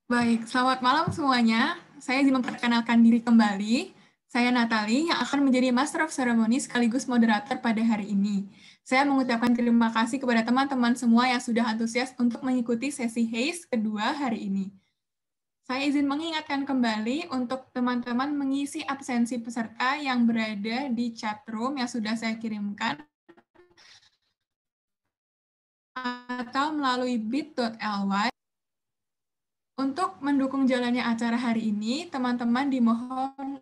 Baik, selamat malam semuanya. Saya izin memperkenalkan diri kembali. Saya Natali yang akan menjadi Master of Ceremony sekaligus moderator pada hari ini. Saya mengucapkan terima kasih kepada teman-teman semua yang sudah antusias untuk mengikuti sesi HAZE kedua hari ini. Saya izin mengingatkan kembali untuk teman-teman mengisi absensi peserta yang berada di chat room yang sudah saya kirimkan atau melalui bit.ly. Untuk mendukung jalannya acara hari ini, teman-teman dimohon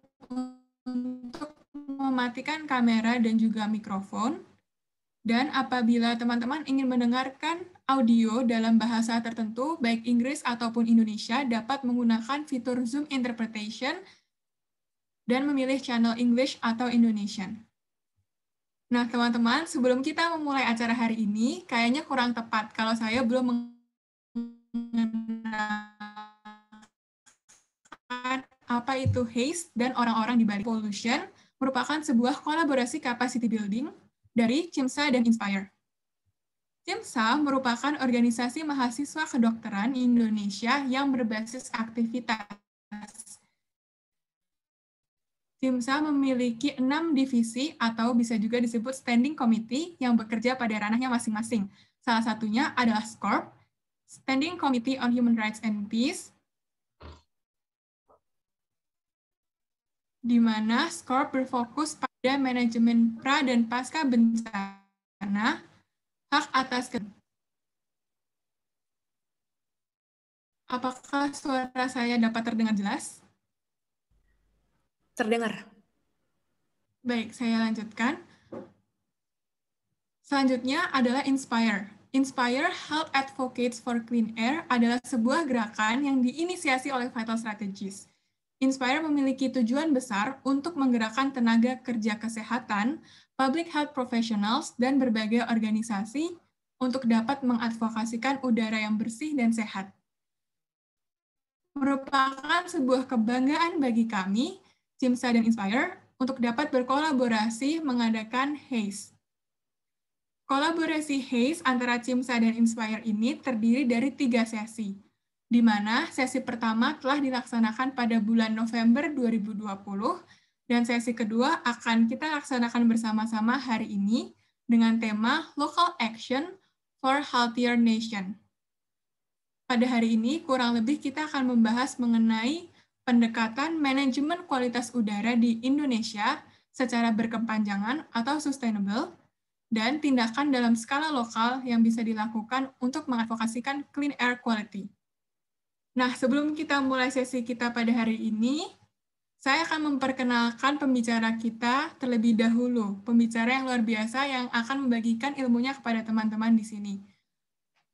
untuk mematikan kamera dan juga mikrofon. Dan apabila teman-teman ingin mendengarkan audio dalam bahasa tertentu, baik Inggris ataupun Indonesia, dapat menggunakan fitur Zoom Interpretation dan memilih channel English atau Indonesian. Nah, teman-teman, sebelum kita memulai acara hari ini, kayaknya kurang tepat kalau saya belum apa itu HAZE dan orang-orang di balik Pollution merupakan sebuah kolaborasi capacity building dari CIMSA dan Inspire. CIMSA merupakan organisasi mahasiswa kedokteran Indonesia yang berbasis aktivitas. CIMSA memiliki 6 divisi atau bisa juga disebut standing committee yang bekerja pada ranahnya masing-masing. Salah satunya adalah SCORP, Standing Committee on Human Rights and Peace, di mana SCORP berfokus pada manajemen pra dan pasca bencana, hak atas Apakah suara saya dapat terdengar jelas? Terdengar. Baik, saya lanjutkan. Selanjutnya adalah Inspire. Inspire Health Advocates for Clean Air adalah sebuah gerakan yang diinisiasi oleh Vital Strategies. Inspire memiliki tujuan besar untuk menggerakkan tenaga kerja kesehatan, public health professionals, dan berbagai organisasi untuk dapat mengadvokasikan udara yang bersih dan sehat. Merupakan sebuah kebanggaan bagi kami, CIMSA dan Inspire, untuk dapat berkolaborasi mengadakan HAZE. Kolaborasi HAZE antara CIMSA dan Inspire ini terdiri dari 3 sesi, di mana sesi pertama telah dilaksanakan pada bulan November 2020, dan sesi kedua akan kita laksanakan bersama-sama hari ini dengan tema Local Action for Healthier Nation. Pada hari ini, kurang lebih kita akan membahas mengenai pendekatan manajemen kualitas udara di Indonesia secara berkepanjangan atau sustainable, dan tindakan dalam skala lokal yang bisa dilakukan untuk mengadvokasikan clean air quality. Nah, sebelum kita mulai sesi kita pada hari ini, saya akan memperkenalkan pembicara kita terlebih dahulu, pembicara yang luar biasa yang akan membagikan ilmunya kepada teman-teman di sini.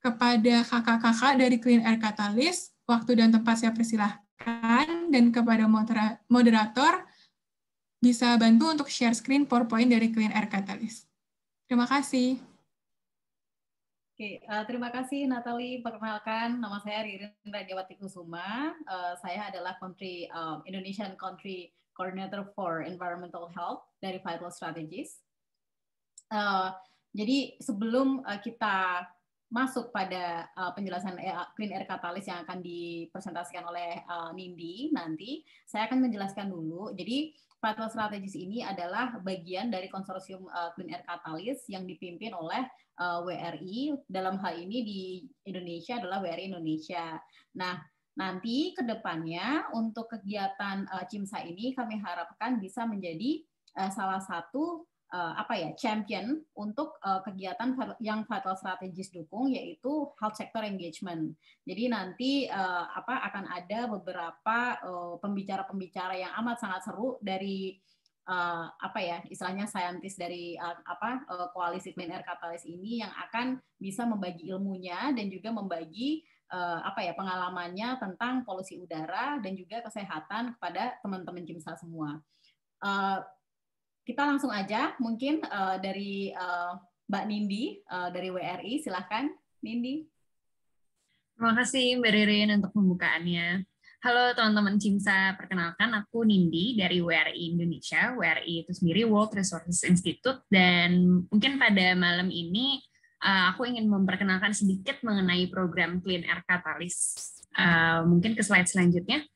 Kepada kakak-kakak dari Clean Air Catalyst, waktu dan tempat saya persilahkan, dan kepada moderator, bisa bantu untuk share screen PowerPoint dari Clean Air Catalyst. Terima kasih. Oke, terima kasih Natali. Perkenalkan, nama saya Ririn Radiawati Kusuma. Saya adalah Indonesian Country Coordinator for Environmental Health dari Vital Strategies. Jadi sebelum kita masuk pada penjelasan Clean Air Catalyst yang akan dipresentasikan oleh Nindi nanti, saya akan menjelaskan dulu. Jadi Vital Strategies ini adalah bagian dari konsorsium Clean Air Catalyst yang dipimpin oleh WRI. Dalam hal ini di Indonesia adalah WRI Indonesia. Nah, nanti ke depannya untuk kegiatan CIMSA ini kami harapkan bisa menjadi salah satu champion untuk kegiatan yang Vital Strategies dukung, yaitu health sector engagement. Jadi nanti akan ada beberapa pembicara-pembicara yang amat sangat seru dari istilahnya saintis dari koalisi Clean Air Catalyst ini yang akan bisa membagi ilmunya dan juga membagi pengalamannya tentang polusi udara dan juga kesehatan kepada teman-teman CIMSA semua. Kita langsung aja mungkin dari Mbak Nindi dari WRI, silahkan Nindi. Terima kasih Mbak Ririn untuk pembukaannya. Halo teman-teman CIMSA, perkenalkan aku Nindi dari WRI Indonesia. WRI itu sendiri World Resources Institute, dan mungkin pada malam ini aku ingin memperkenalkan sedikit mengenai program Clean Air Catalyst. Mungkin ke slide selanjutnya.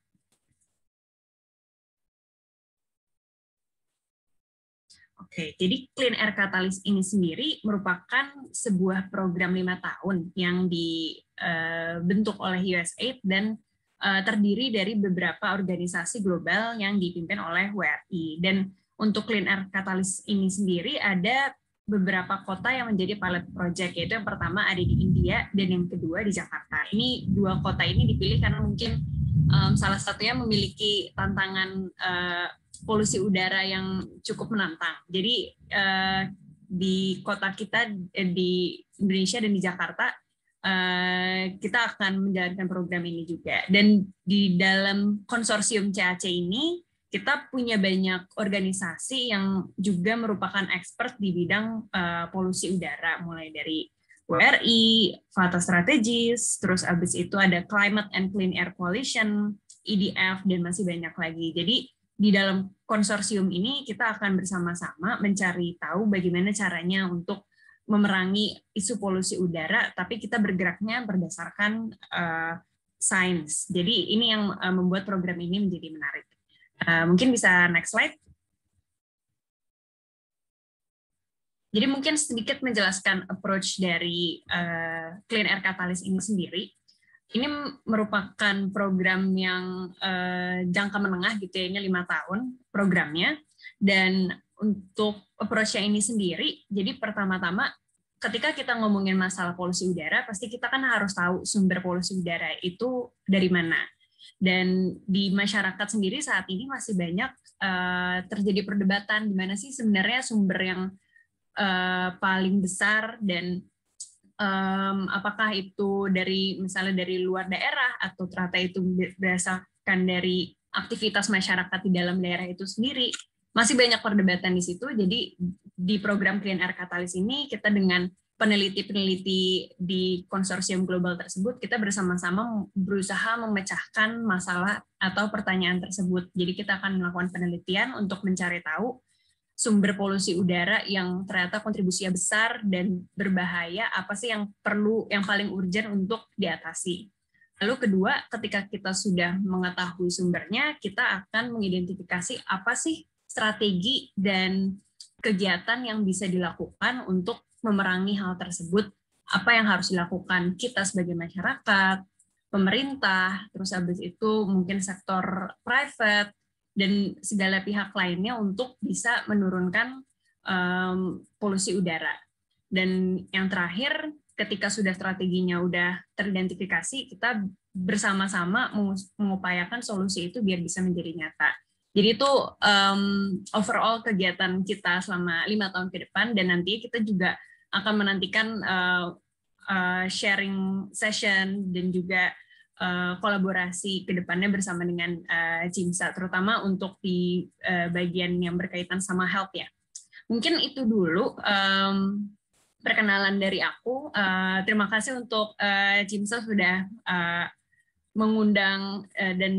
Oke, jadi Clean Air Catalyst ini sendiri merupakan sebuah program 5 tahun yang dibentuk oleh USAID dan terdiri dari beberapa organisasi global yang dipimpin oleh WRI. Dan untuk Clean Air Catalyst ini sendiri ada beberapa kota yang menjadi pilot project, yaitu yang pertama ada di India dan yang kedua di Jakarta. Ini dua kota ini dipilih karena mungkin salah satunya memiliki tantangan polusi udara yang cukup menantang. Jadi di kota kita di Indonesia dan di Jakarta kita akan menjalankan program ini juga. Dan di dalam konsorsium CAC ini kita punya banyak organisasi yang juga merupakan expert di bidang polusi udara, mulai dari WRI, Vital Strategies, terus abis itu ada Climate and Clean Air Coalition, EDF, dan masih banyak lagi. Jadi di dalam konsorsium ini kita akan bersama-sama mencari tahu bagaimana caranya untuk memerangi isu polusi udara, tapi kita bergeraknya berdasarkan sains. Jadi ini yang membuat program ini menjadi menarik. Mungkin bisa next slide. Jadi mungkin sedikit menjelaskan approach dari Clean Air Catalyst ini sendiri. Ini merupakan program yang jangka menengah gitu ya, ini 5 tahun programnya. Dan untuk approach-nya ini sendiri, jadi pertama-tama ketika kita ngomongin masalah polusi udara, pasti kita kan harus tahu sumber polusi udara itu dari mana. Dan di masyarakat sendiri saat ini masih banyak terjadi perdebatan di mana sih sebenarnya sumber yang paling besar, dan apakah itu dari misalnya dari luar daerah atau ternyata itu berdasarkan dari aktivitas masyarakat di dalam daerah itu sendiri. Masih banyak perdebatan di situ. Jadi di program Clean Air Catalyst ini kita dengan peneliti-peneliti di konsorsium global tersebut, kita bersama-sama berusaha memecahkan masalah atau pertanyaan tersebut. Jadi kita akan melakukan penelitian untuk mencari tahu sumber polusi udara yang ternyata kontribusinya besar dan berbahaya, apa sih yang perlu, yang paling urgent untuk diatasi. Lalu kedua, ketika kita sudah mengetahui sumbernya, kita akan mengidentifikasi apa sih strategi dan kegiatan yang bisa dilakukan untuk memerangi hal tersebut, apa yang harus dilakukan kita sebagai masyarakat, pemerintah, terus habis itu mungkin sektor private, dan segala pihak lainnya untuk bisa menurunkan polusi udara. Dan yang terakhir, ketika sudah strateginya udah teridentifikasi, kita bersama-sama mengupayakan solusi itu biar bisa menjadi nyata. Jadi itu overall kegiatan kita selama 5 tahun ke depan, dan nanti kita juga akan menantikan sharing session dan juga kolaborasi ke depannya bersama dengan CIMSA, terutama untuk di bagian yang berkaitan sama health ya. Mungkin itu dulu perkenalan dari aku. Terima kasih untuk CIMSA sudah mengundang dan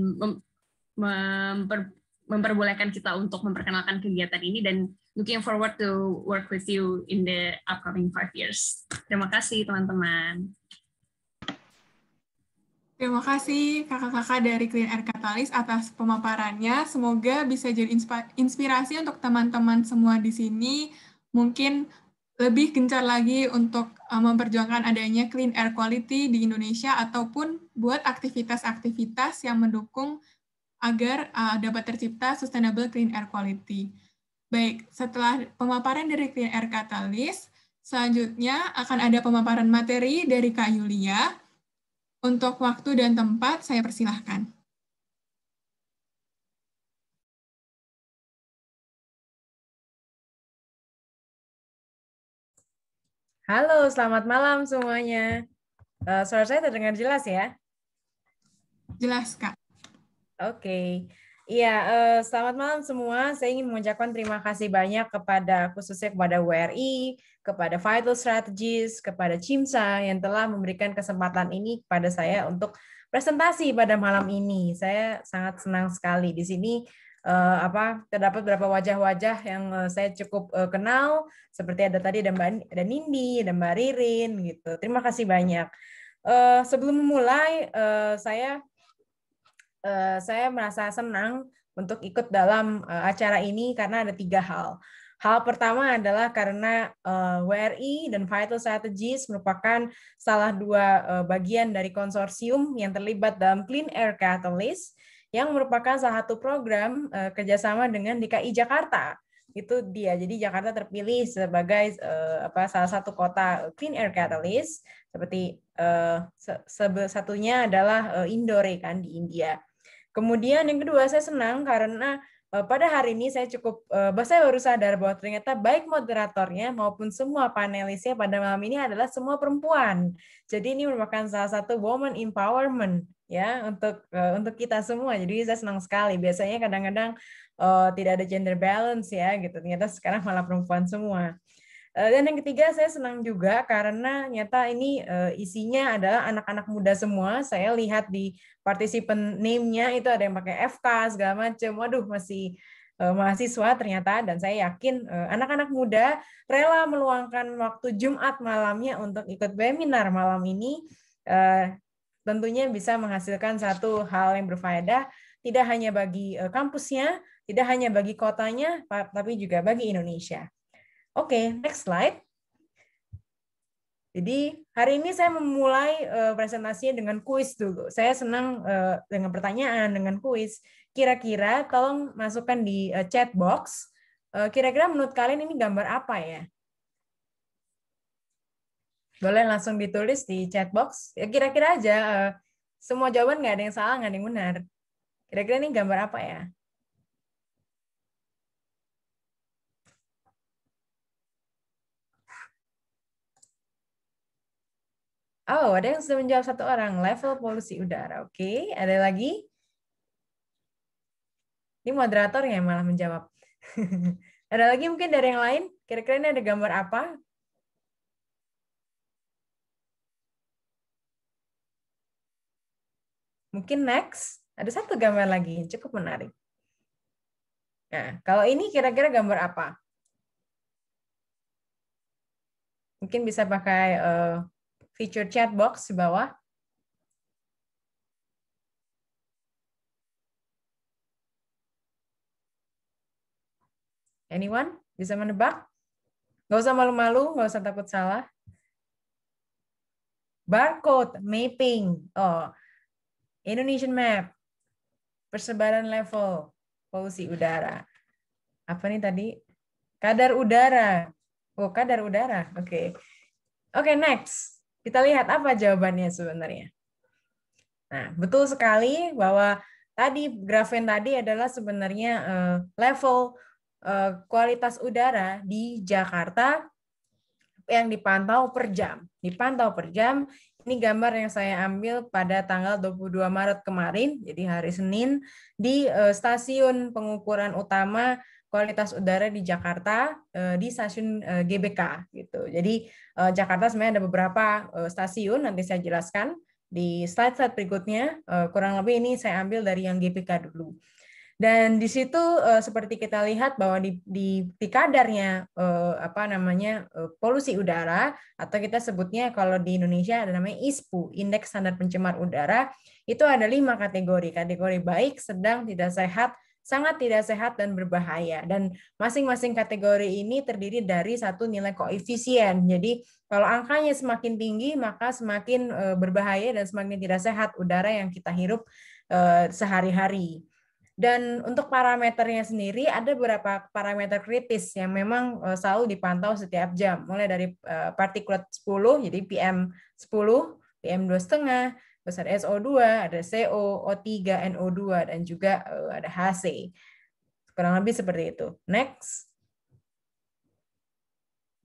memperbolehkan kita untuk memperkenalkan kegiatan ini, dan looking forward to work with you in the upcoming 5 years. Terima kasih teman-teman. Terima kasih kakak-kakak dari Clean Air Catalyst atas pemaparannya. Semoga bisa jadi inspirasi untuk teman-teman semua di sini. Mungkin lebih gencar lagi untuk memperjuangkan adanya clean air quality di Indonesia, ataupun buat aktivitas-aktivitas yang mendukung agar dapat tercipta sustainable clean air quality. Baik, setelah pemaparan dari Clean Air Catalyst, selanjutnya akan ada pemaparan materi dari Kak Yulia. Untuk waktu dan tempat, saya persilahkan. Halo, selamat malam semuanya. Suara saya terdengar jelas ya? Jelas, Kak. Oke. Iya, selamat malam semua. Saya ingin mengucapkan terima kasih banyak khususnya kepada WRI, kepada Vital Strategies, kepada CIMSA yang telah memberikan kesempatan ini kepada saya untuk presentasi pada malam ini. Saya sangat senang sekali di sini. Terdapat beberapa wajah-wajah yang saya cukup kenal, seperti ada tadi ada Nindi, ada Mbak Ririn, gitu. Terima kasih banyak. Sebelum memulai, saya merasa senang untuk ikut dalam acara ini karena ada 3 hal. Hal pertama adalah karena WRI dan Vital Strategies merupakan salah 2 bagian dari konsorsium yang terlibat dalam Clean Air Catalyst, yang merupakan salah satu program kerjasama dengan DKI Jakarta. Itu dia. Jadi Jakarta terpilih sebagai salah satu kota Clean Air Catalyst. Seperti satunya adalah Indore kan di India. Kemudian yang kedua, saya senang karena pada hari ini saya baru sadar bahwa ternyata baik moderatornya maupun semua panelisnya pada malam ini adalah semua perempuan. Jadi ini merupakan salah satu woman empowerment ya untuk kita semua. Jadi saya senang sekali. Biasanya kadang-kadang tidak ada gender balance ya gitu. Ternyata sekarang malah perempuan semua. Dan yang ketiga, saya senang juga karena nyata ini isinya adalah anak-anak muda semua. Saya lihat di participant name-nya itu ada yang pakai FK segala macam. Waduh, masih mahasiswa ternyata. Dan saya yakin anak-anak muda rela meluangkan waktu Jumat malamnya untuk ikut webinar malam ini. Tentunya bisa menghasilkan satu hal yang berfaedah, tidak hanya bagi kampusnya, tidak hanya bagi kotanya, tapi juga bagi Indonesia. Oke, next slide. Jadi hari ini saya memulai presentasinya dengan kuis dulu. Saya senang dengan pertanyaan, dengan kuis. Kira-kira tolong masukkan di chat box. Kira-kira menurut kalian ini gambar apa ya? Boleh langsung ditulis di chat box. Ya, kira-kira aja. Semua jawaban nggak ada yang salah, nggak ada yang benar. Kira-kira ini gambar apa ya? Oh, ada yang sudah menjawab 1 orang. Level polusi udara. Oke, ada lagi? Ini moderatornya yang malah menjawab. Ada lagi mungkin dari yang lain? Kira-kira ini ada gambar apa? Mungkin next. Ada 1 gambar lagi. Cukup menarik. Nah, kalau ini kira-kira gambar apa? Mungkin bisa pakai feature chat box di bawah. Anyone? Bisa menebak? Nggak usah malu-malu, nggak usah takut salah. Barcode mapping. Oh, Indonesian map. Persebaran level polusi udara. Apa nih tadi? Kadar udara. Oh, kadar udara. Oke. Oke, next. Kita lihat apa jawabannya sebenarnya. Nah, betul sekali bahwa tadi grafen tadi adalah sebenarnya level kualitas udara di Jakarta yang dipantau per jam. Dipantau per jam. Ini gambar yang saya ambil pada tanggal 22 Maret kemarin, jadi hari Senin, di stasiun pengukuran utama kualitas udara di Jakarta, di stasiun GBK. Gitu. Jadi Jakarta sebenarnya ada beberapa stasiun, nanti saya jelaskan di slide-slide berikutnya. Kurang lebih ini saya ambil dari yang GBK dulu. Dan di situ seperti kita lihat bahwa di kadarnya polusi udara, atau kita sebutnya kalau di Indonesia ada namanya ISPU, Indeks Standar Pencemar Udara, itu ada 5 kategori. Kategori baik, sedang, tidak sehat, sangat tidak sehat, dan berbahaya. Dan masing-masing kategori ini terdiri dari 1 nilai koefisien. Jadi kalau angkanya semakin tinggi, maka semakin berbahaya dan semakin tidak sehat udara yang kita hirup sehari-hari. Dan untuk parameternya sendiri ada beberapa parameter kritis yang memang selalu dipantau setiap jam, mulai dari partikulat 10, jadi PM10, PM2,5, terus ada SO2, ada CO, O3, NO2, dan juga ada HC. Kurang lebih seperti itu. Next.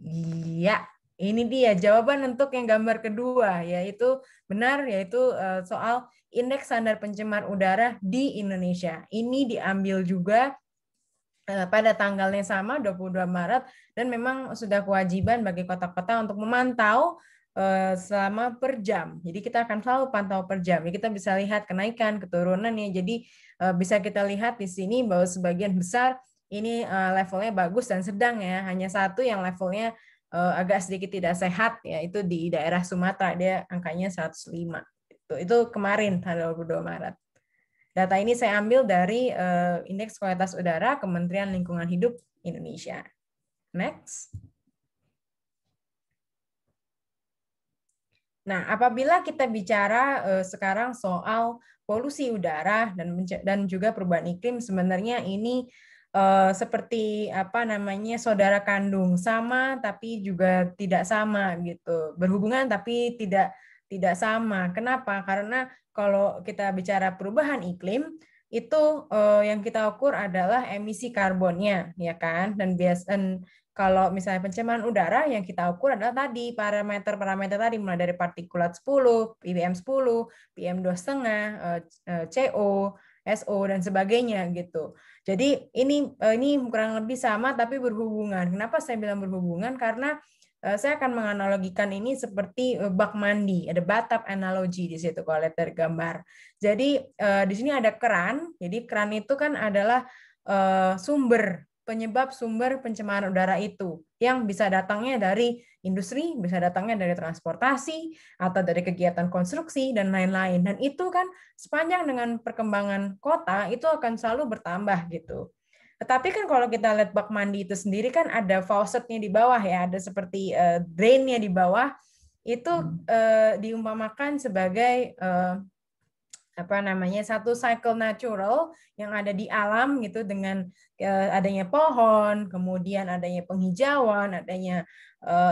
Iya, ini dia jawaban untuk yang gambar kedua, yaitu benar, yaitu soal Indeks Standar Pencemar Udara di Indonesia. Ini diambil juga pada tanggalnya sama, 22 Maret, dan memang sudah kewajiban bagi kota-kota untuk memantau selama per jam. Jadi kita akan selalu pantau per jam. Jadi kita bisa lihat kenaikan, keturunan ya. Jadi bisa kita lihat di sini bahwa sebagian besar ini levelnya bagus dan sedang ya. Hanya 1 yang levelnya agak sedikit tidak sehat, ya itu di daerah Sumatera, dia angkanya 105. Itu kemarin tanggal 22 Maret. Data ini saya ambil dari Indeks Kualitas Udara Kementerian Lingkungan Hidup Indonesia. Next. Nah, apabila kita bicara sekarang soal polusi udara dan juga perubahan iklim, sebenarnya ini seperti apa namanya saudara kandung, sama tapi juga tidak sama gitu, berhubungan tapi tidak sama. Kenapa? Karena kalau kita bicara perubahan iklim itu yang kita ukur adalah emisi karbonnya, ya kan? Dan kalau misalnya pencemaran udara yang kita ukur adalah tadi parameter-parameter tadi, mulai dari partikulat 10, PM10, PM2,5, CO, SO dan sebagainya gitu. Jadi ini kurang lebih sama tapi berhubungan. Kenapa saya bilang berhubungan? Karena saya akan menganalogikan ini seperti bak mandi, ada bathtub analogy di situ kalau lihat dari gambar. Jadi di sini ada keran. Jadi keran itu kan adalah penyebab sumber pencemaran udara itu yang bisa datangnya dari industri, bisa datangnya dari transportasi atau dari kegiatan konstruksi dan lain-lain. Dan itu kan sepanjang dengan perkembangan kota itu akan selalu bertambah gitu. Tetapi kan kalau kita lihat bak mandi itu sendiri kan ada faucetnya di bawah ya, ada seperti drainnya di bawah, itu diumpamakan sebagai apa namanya satu cycle natural yang ada di alam gitu, dengan adanya pohon, kemudian adanya penghijauan, adanya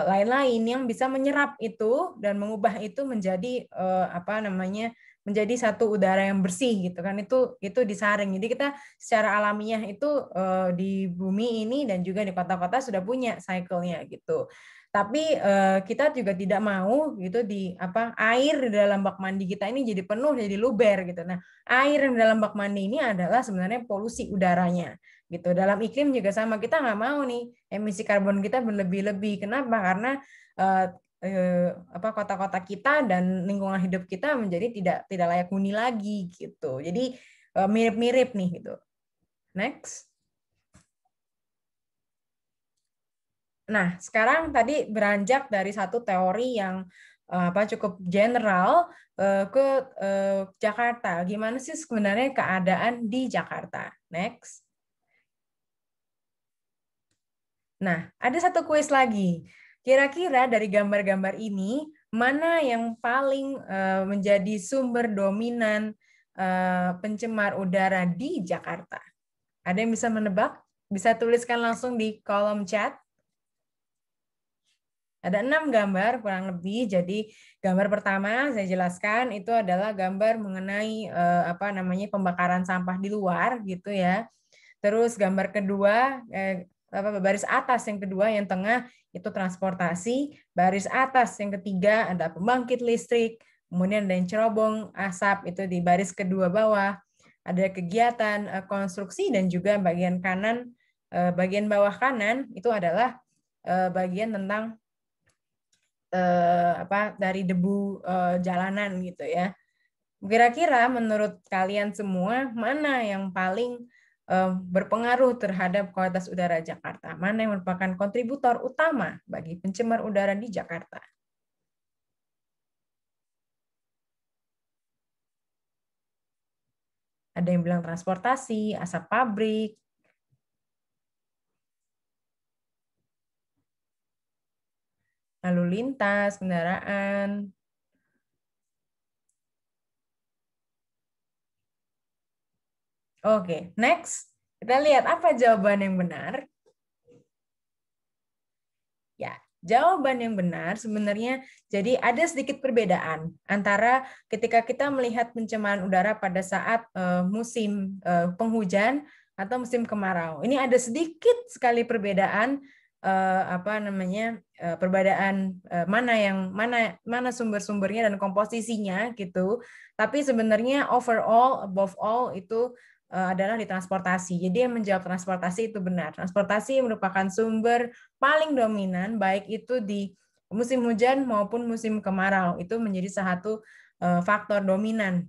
lain-lain yang bisa menyerap itu dan mengubah itu menjadi apa namanya menjadi satu udara yang bersih gitu kan, itu disaring. Jadi kita secara alamiah itu di bumi ini dan juga di kota-kota sudah punya cycle-nya gitu. Tapi kita juga tidak mau gitu air di dalam bak mandi kita ini jadi penuh, jadi luber gitu. Nah, air yang dalam bak mandi ini adalah sebenarnya polusi udaranya gitu. Dalam iklim juga sama, kita nggak mau nih emisi karbon kita berlebih-lebih. Kenapa? Karena kota-kota kita dan lingkungan hidup kita menjadi tidak layak huni lagi gitu. Jadi mirip-mirip nih gitu. Next. Nah, sekarang tadi beranjak dari satu teori yang cukup general ke Jakarta. Gimana sih sebenarnya keadaan di Jakarta? Next. Nah, ada satu kuis lagi. Kira-kira dari gambar-gambar ini, mana yang paling menjadi sumber dominan pencemar udara di Jakarta? Ada yang bisa menebak? Bisa tuliskan langsung di kolom chat. Ada 6 gambar kurang lebih. Jadi gambar pertama saya jelaskan itu adalah gambar mengenai pembakaran sampah di luar gitu ya. Terus gambar kedua baris atas yang kedua yang tengah itu transportasi, baris atas yang ketiga ada pembangkit listrik, kemudian ada yang cerobong asap itu di baris kedua bawah. Ada kegiatan konstruksi dan juga bagian kanan, bagian bawah kanan itu adalah bagian tentang dari debu jalanan gitu ya. Kira-kira menurut kalian semua mana yang paling berpengaruh terhadap kualitas udara Jakarta? Mana yang merupakan kontributor utama bagi pencemar udara di Jakarta? Ada yang bilang transportasi, asap pabrik, lalu lintas, kendaraan. Oke, next. Kita lihat apa jawaban yang benar. Ya, jawaban yang benar sebenarnya jadi ada sedikit perbedaan antara ketika kita melihat pencemaran udara pada saat musim penghujan atau musim kemarau. Ini ada sedikit sekali perbedaan perbedaan mana sumber-sumbernya dan komposisinya gitu. Tapi sebenarnya overall above all itu adalah di transportasi. Jadi yang menjawab transportasi itu benar. Transportasi merupakan sumber paling dominan baik itu di musim hujan maupun musim kemarau. Itu menjadi satu faktor dominan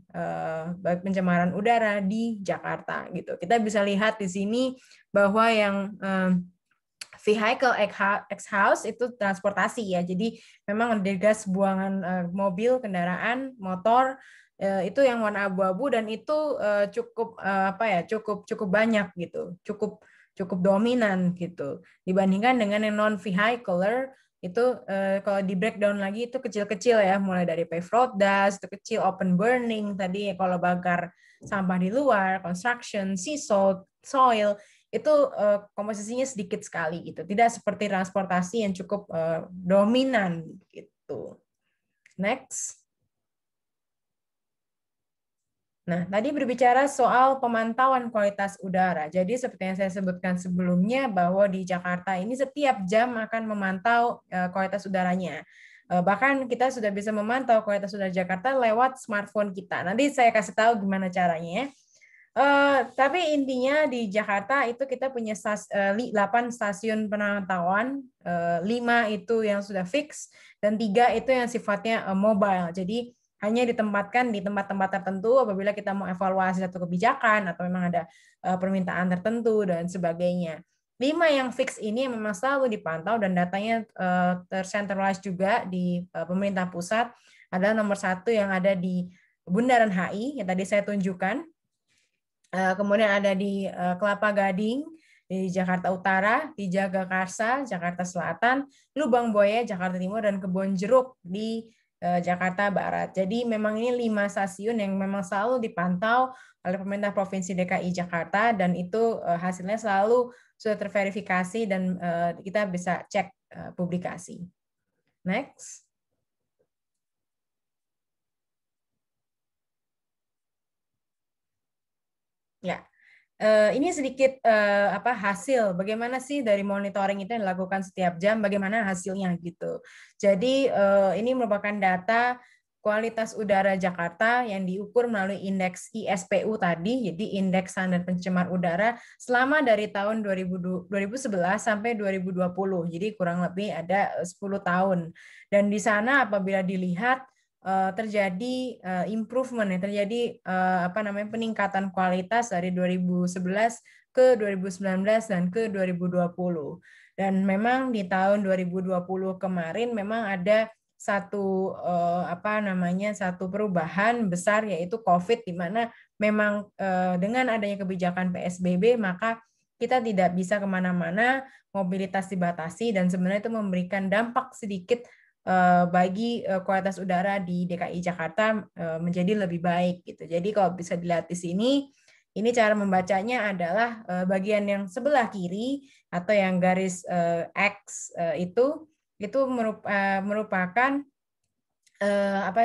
baik pencemaran udara di Jakarta gitu. Kita bisa lihat di sini bahwa yang vehicle ex-house itu transportasi ya. Jadi memang degas buangan mobil, kendaraan, motor itu yang warna abu-abu dan itu cukup cukup banyak gitu, cukup dominan gitu dibandingkan dengan yang non vehicular itu kalau di breakdown lagi itu kecil-kecil ya, mulai dari paved road dust itu kecil, open burning tadi kalau bakar sampah di luar, construction, sea salt, soil itu komposisinya sedikit sekali gitu, tidak seperti transportasi yang cukup dominan gitu. Next. Nah, tadi berbicara soal pemantauan kualitas udara. Jadi seperti yang saya sebutkan sebelumnya bahwa di Jakarta ini setiap jam akan memantau kualitas udaranya. Bahkan kita sudah bisa memantau kualitas udara Jakarta lewat smartphone kita. Nanti saya kasih tahu gimana caranya. Tapi intinya di Jakarta itu kita punya 8 stasiun pemantauan, 5 itu yang sudah fix, dan 3 itu yang sifatnya mobile. Jadi hanya ditempatkan di tempat-tempat tertentu apabila kita mau evaluasi satu kebijakan atau memang ada permintaan tertentu dan sebagainya. 5 yang fix ini memang selalu dipantau dan datanya tercentralized juga di pemerintah pusat. Adalah nomor 1 yang ada di Bundaran HI yang tadi saya tunjukkan. Kemudian ada di Kelapa Gading, di Jakarta Utara, di Jagakarsa, Jakarta Selatan, Lubang Buaya, Jakarta Timur, dan Kebon Jeruk di Jakarta Barat. Jadi memang ini 5 stasiun yang memang selalu dipantau oleh pemerintah Provinsi DKI Jakarta dan itu hasilnya selalu sudah terverifikasi dan kita bisa cek publikasi. Next. Ya. Ini sedikit hasil bagaimana sih dari monitoring itu yang dilakukan setiap jam, bagaimana hasilnya gitu. Jadi ini merupakan data kualitas udara Jakarta yang diukur melalui indeks ISPU tadi, jadi indeks standar pencemar udara selama dari tahun 2011 sampai 2020. Jadi kurang lebih ada 10 tahun. Dan di sana apabila dilihat terjadi improvement ya, terjadi peningkatan kualitas dari 2011 ke 2019 dan ke 2020. Dan memang di tahun 2020 kemarin memang ada satu satu perubahan besar yaitu COVID, di mana memang dengan adanya kebijakan PSBB maka kita tidak bisa kemana-mana, mobilitas dibatasi dan sebenarnya itu memberikan dampak sedikit bagi kualitas udara di DKI Jakarta menjadi lebih baik gitu. Jadi kalau bisa dilihat di sini, ini cara membacanya adalah bagian yang sebelah kiri atau yang garis X itu merupakan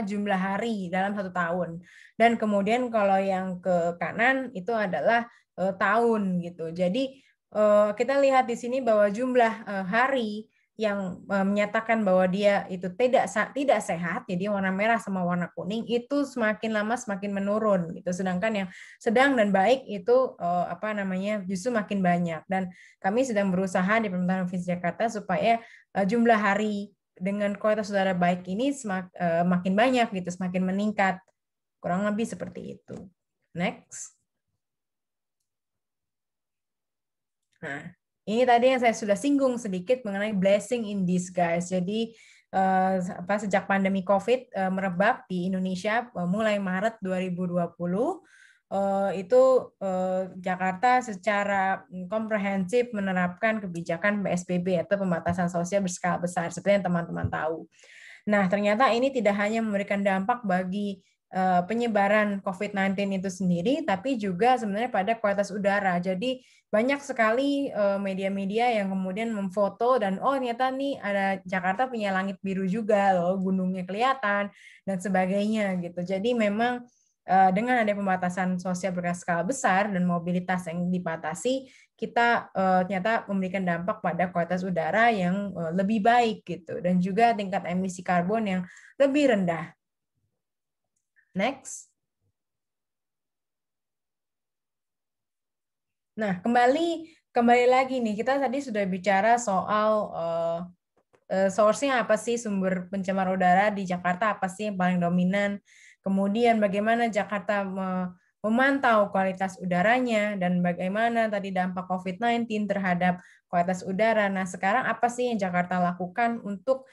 jumlah hari dalam 1 tahun. Dan kemudian kalau yang ke kanan itu adalah tahun gitu. Jadi kita lihat di sini bahwa jumlah hari yang menyatakan bahwa dia itu tidak sehat, jadi warna merah sama warna kuning itu semakin lama semakin menurun gitu. Sedangkan yang sedang dan baik itu justru makin banyak. Dan kami sedang berusaha di Pemerintahan Provinsi Jakarta supaya jumlah hari dengan kualitas udara baik ini makin banyak gitu, semakin meningkat. Kurang lebih seperti itu. Next. Nah, ini tadi yang saya sudah singgung sedikit mengenai blessing in disguise. Jadi sejak pandemi COVID merebak di Indonesia mulai Maret 2020, itu Jakarta secara komprehensif menerapkan kebijakan PSBB atau pembatasan sosial berskala besar seperti yang teman-teman tahu. Nah, ternyata ini tidak hanya memberikan dampak bagi penyebaran COVID-19 itu sendiri, tapi juga sebenarnya pada kualitas udara. Jadi banyak sekali media-media yang kemudian memfoto dan ternyata nih ada Jakarta punya langit biru juga loh, gunungnya kelihatan dan sebagainya gitu. Jadi memang dengan ada pembatasan sosial berskala besar dan mobilitas yang dibatasi, kita ternyata memberikan dampak pada kualitas udara yang lebih baik gitu dan juga tingkat emisi karbon yang lebih rendah. Next. Nah, kembali lagi nih, kita tadi sudah bicara soal source-nya apa sih, sumber pencemar udara di Jakarta apa sih yang paling dominan. Kemudian bagaimana Jakarta memantau kualitas udaranya dan bagaimana tadi dampak COVID-19 terhadap kualitas udara. Nah, sekarang apa sih yang Jakarta lakukan untuk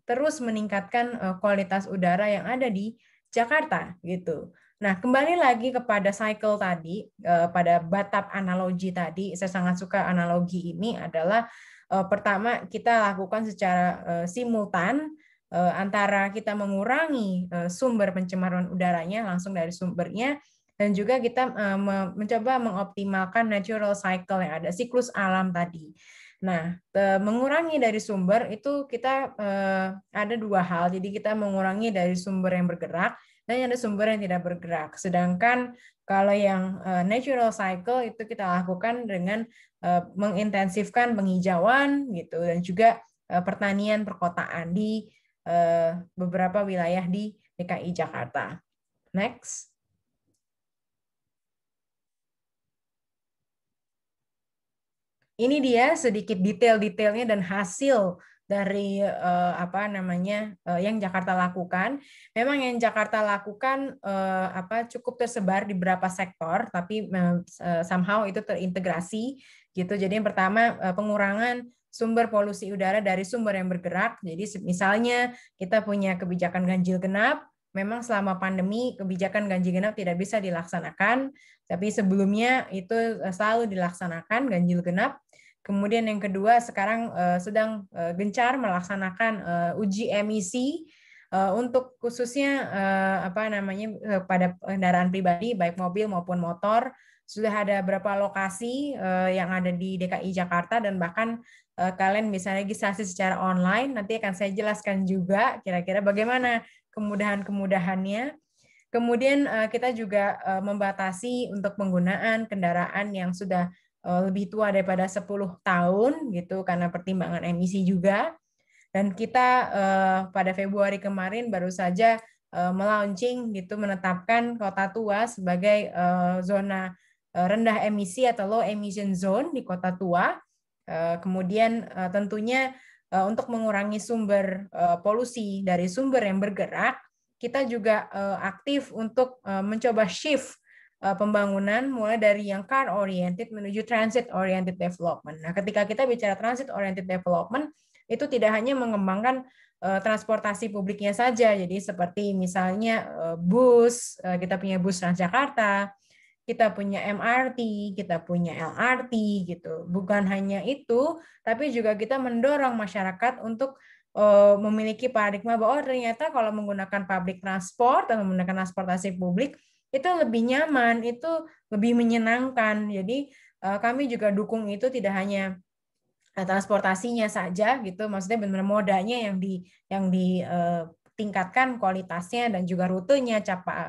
terus meningkatkan kualitas udara yang ada di Jakarta gitu. Nah, kembali lagi kepada cycle tadi, pada batap analogi tadi, saya sangat suka analogi ini adalah pertama kita lakukan secara simultan antara kita mengurangi sumber pencemaran udaranya langsung dari sumbernya, dan juga kita mencoba mengoptimalkan natural cycle yang ada, siklus alam tadi. Nah, mengurangi dari sumber itu kita ada dua hal. Jadi kita mengurangi dari sumber yang bergerak dan ada sumber yang tidak bergerak. Sedangkan kalau yang natural cycle itu kita lakukan dengan mengintensifkan penghijauan gitu dan juga pertanian perkotaan di beberapa wilayah di DKI Jakarta. Next. Ini dia sedikit detail-detailnya dan hasil dari yang Jakarta lakukan. Memang yang Jakarta lakukan cukup tersebar di beberapa sektor, tapi somehow itu terintegrasi gitu. Jadi yang pertama pengurangan sumber polusi udara dari sumber yang bergerak. Jadi misalnya kita punya kebijakan ganjil genap. Memang selama pandemi kebijakan ganjil genap tidak bisa dilaksanakan, tapi sebelumnya itu selalu dilaksanakan ganjil genap. Kemudian yang kedua sekarang sedang gencar melaksanakan uji emisi untuk khususnya pada kendaraan pribadi baik mobil maupun motor. Sudah ada beberapa lokasi yang ada di DKI Jakarta dan bahkan kalian bisa registrasi secara online. Nanti akan saya jelaskan juga kira-kira bagaimana kemudahan-kemudahannya. Kemudian kita juga membatasi untuk penggunaan kendaraan yang sudah lebih tua daripada 10 tahun gitu karena pertimbangan emisi juga. Dan kita pada Februari kemarin baru saja melaunching gitu menetapkan Kota Tua sebagai zona rendah emisi atau low emission zone di Kota Tua. Kemudian tentunya untuk mengurangi sumber polusi dari sumber yang bergerak, kita juga aktif untuk mencoba shift pembangunan mulai dari yang car oriented menuju transit oriented development. Nah, ketika kita bicara transit oriented development, itu tidak hanya mengembangkan transportasi publiknya saja. Jadi seperti misalnya bus, kita punya bus Transjakarta, kita punya MRT, kita punya LRT gitu. Bukan hanya itu, tapi juga kita mendorong masyarakat untuk memiliki paradigma bahwa ternyata kalau menggunakan public transport atau menggunakan transportasi publik itu lebih nyaman, itu lebih menyenangkan. Jadi kami juga dukung itu tidak hanya transportasinya saja gitu, maksudnya benar-benar modanya yang ditingkatkan kualitasnya dan juga rutenya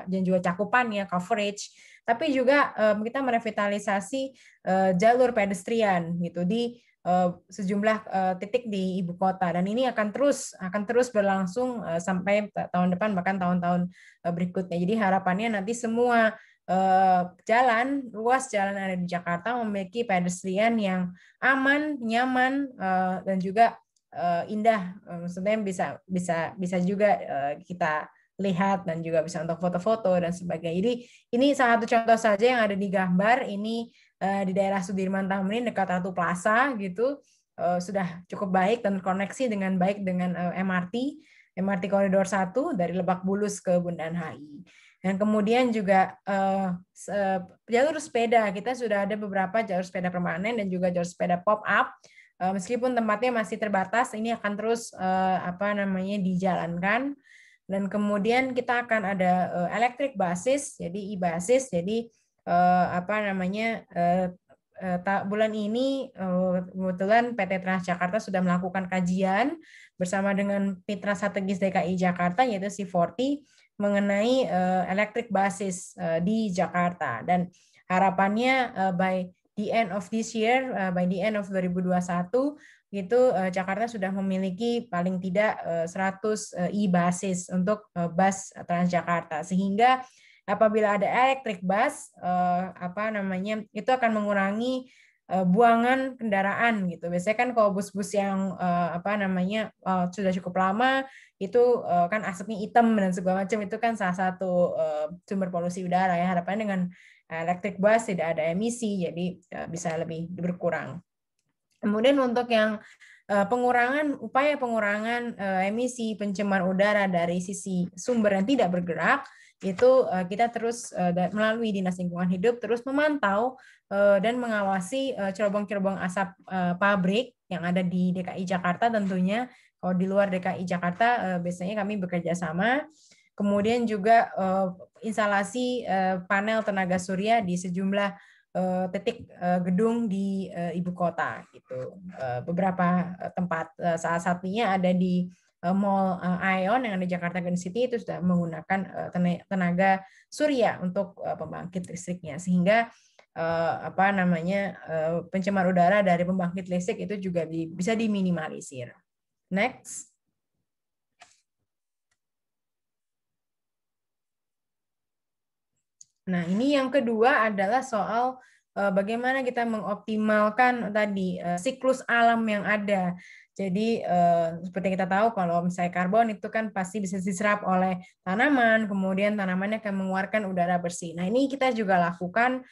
dan juga cakupannya, coverage, tapi juga kita merevitalisasi jalur pedestrian gitu di sejumlah titik di ibu kota, dan ini akan terus berlangsung sampai tahun depan bahkan tahun-tahun berikutnya. Jadi harapannya nanti semua ruas jalan yang ada di Jakarta memiliki pedestrian yang aman, nyaman, dan juga indah. Maksudnya bisa juga kita lihat dan juga bisa untuk foto-foto dan sebagainya. Jadi ini salah satu contoh saja yang ada di gambar ini di daerah Sudirman Tamrin dekat Ratu Plaza gitu, sudah cukup baik dan koneksi dengan baik dengan MRT Koridor 1 dari Lebak Bulus ke Bundaran HI. Dan kemudian juga jalur sepeda, kita sudah ada beberapa jalur sepeda permanen dan juga jalur sepeda pop-up. Meskipun tempatnya masih terbatas, ini akan terus dijalankan. Dan kemudian kita akan ada electric buses, jadi e-buses, jadi bulan ini kebetulan PT Transjakarta sudah melakukan kajian bersama dengan mitra strategis DKI Jakarta yaitu C40 mengenai electric buses di Jakarta, dan harapannya by the end of this year, by the end of 2021 itu Jakarta sudah memiliki paling tidak 100 e-buses untuk bus Transjakarta, sehingga apabila ada electric bus itu akan mengurangi buangan kendaraan gitu. Biasanya kan kalau bus-bus yang sudah cukup lama itu kan asapnya hitam dan segala macam, itu kan salah satu sumber polusi udara ya. Harapannya dengan electric bus tidak ada emisi, jadi bisa lebih berkurang. Kemudian untuk yang upaya pengurangan emisi pencemar udara dari sisi sumber yang tidak bergerak, itu kita terus melalui Dinas Lingkungan Hidup terus memantau dan mengawasi cerobong-cerobong asap pabrik yang ada di DKI Jakarta tentunya. Kalau di luar DKI Jakarta biasanya kami bekerja sama. Kemudian juga instalasi panel tenaga surya di sejumlah titik gedung di ibu kota gitu. Beberapa tempat, salah satunya ada di Mall Ion yang ada di Jakarta Green City, itu sudah menggunakan tenaga surya untuk pembangkit listriknya, sehingga pencemar udara dari pembangkit listrik itu juga bisa diminimalisir. Next. Nah, ini yang kedua adalah soal bagaimana kita mengoptimalkan tadi siklus alam yang ada. Jadi seperti kita tahu kalau misalnya karbon itu kan pasti bisa diserap oleh tanaman, kemudian tanamannya akan mengeluarkan udara bersih. Nah, ini kita juga lakukan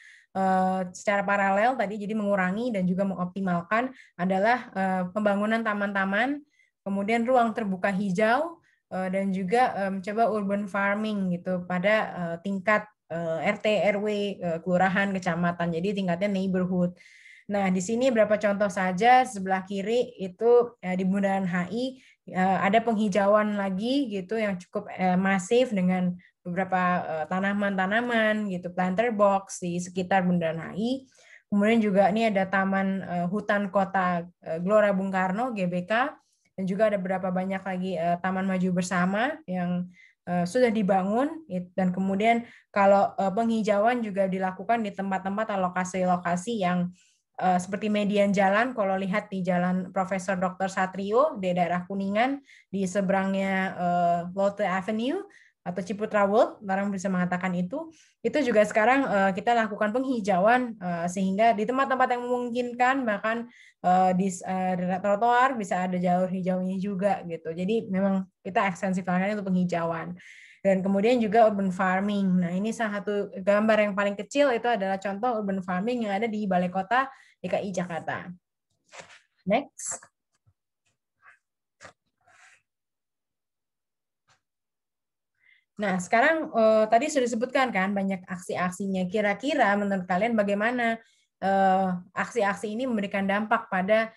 secara paralel tadi, jadi mengurangi dan juga mengoptimalkan adalah pembangunan taman-taman, kemudian ruang terbuka hijau, dan juga mencoba urban farming gitu pada tingkat RT, RW, kelurahan, kecamatan. Jadi tingkatnya neighborhood. Nah, di sini beberapa contoh saja. Sebelah kiri itu di Bundaran HI ada penghijauan lagi gitu yang cukup masif dengan beberapa tanaman-tanaman gitu, planter box di sekitar Bundaran HI. Kemudian juga ini ada Taman Hutan Kota Gelora Bung Karno (GBK), dan juga ada beberapa banyak lagi Taman Maju Bersama yang sudah dibangun, dan kemudian kalau penghijauan juga dilakukan di tempat-tempat atau lokasi-lokasi yang seperti median jalan. Kalau lihat di Jalan Profesor Dr. Satrio di daerah Kuningan, di seberangnya Lotte Avenue atau Ciputra World, orang bisa mengatakan itu juga sekarang kita lakukan penghijauan sehingga di tempat-tempat yang memungkinkan, bahkan di trotoar bisa ada jalur hijaunya juga gitu. Jadi memang kita ekstensifkan untuk penghijauan. Dan kemudian juga urban farming. Nah, ini salah satu gambar yang paling kecil, itu adalah contoh urban farming yang ada di Balai Kota DKI Jakarta. Next. Nah, sekarang tadi sudah disebutkan kan banyak aksi-aksinya. Kira-kira menurut kalian bagaimana aksi-aksi ini memberikan dampak pada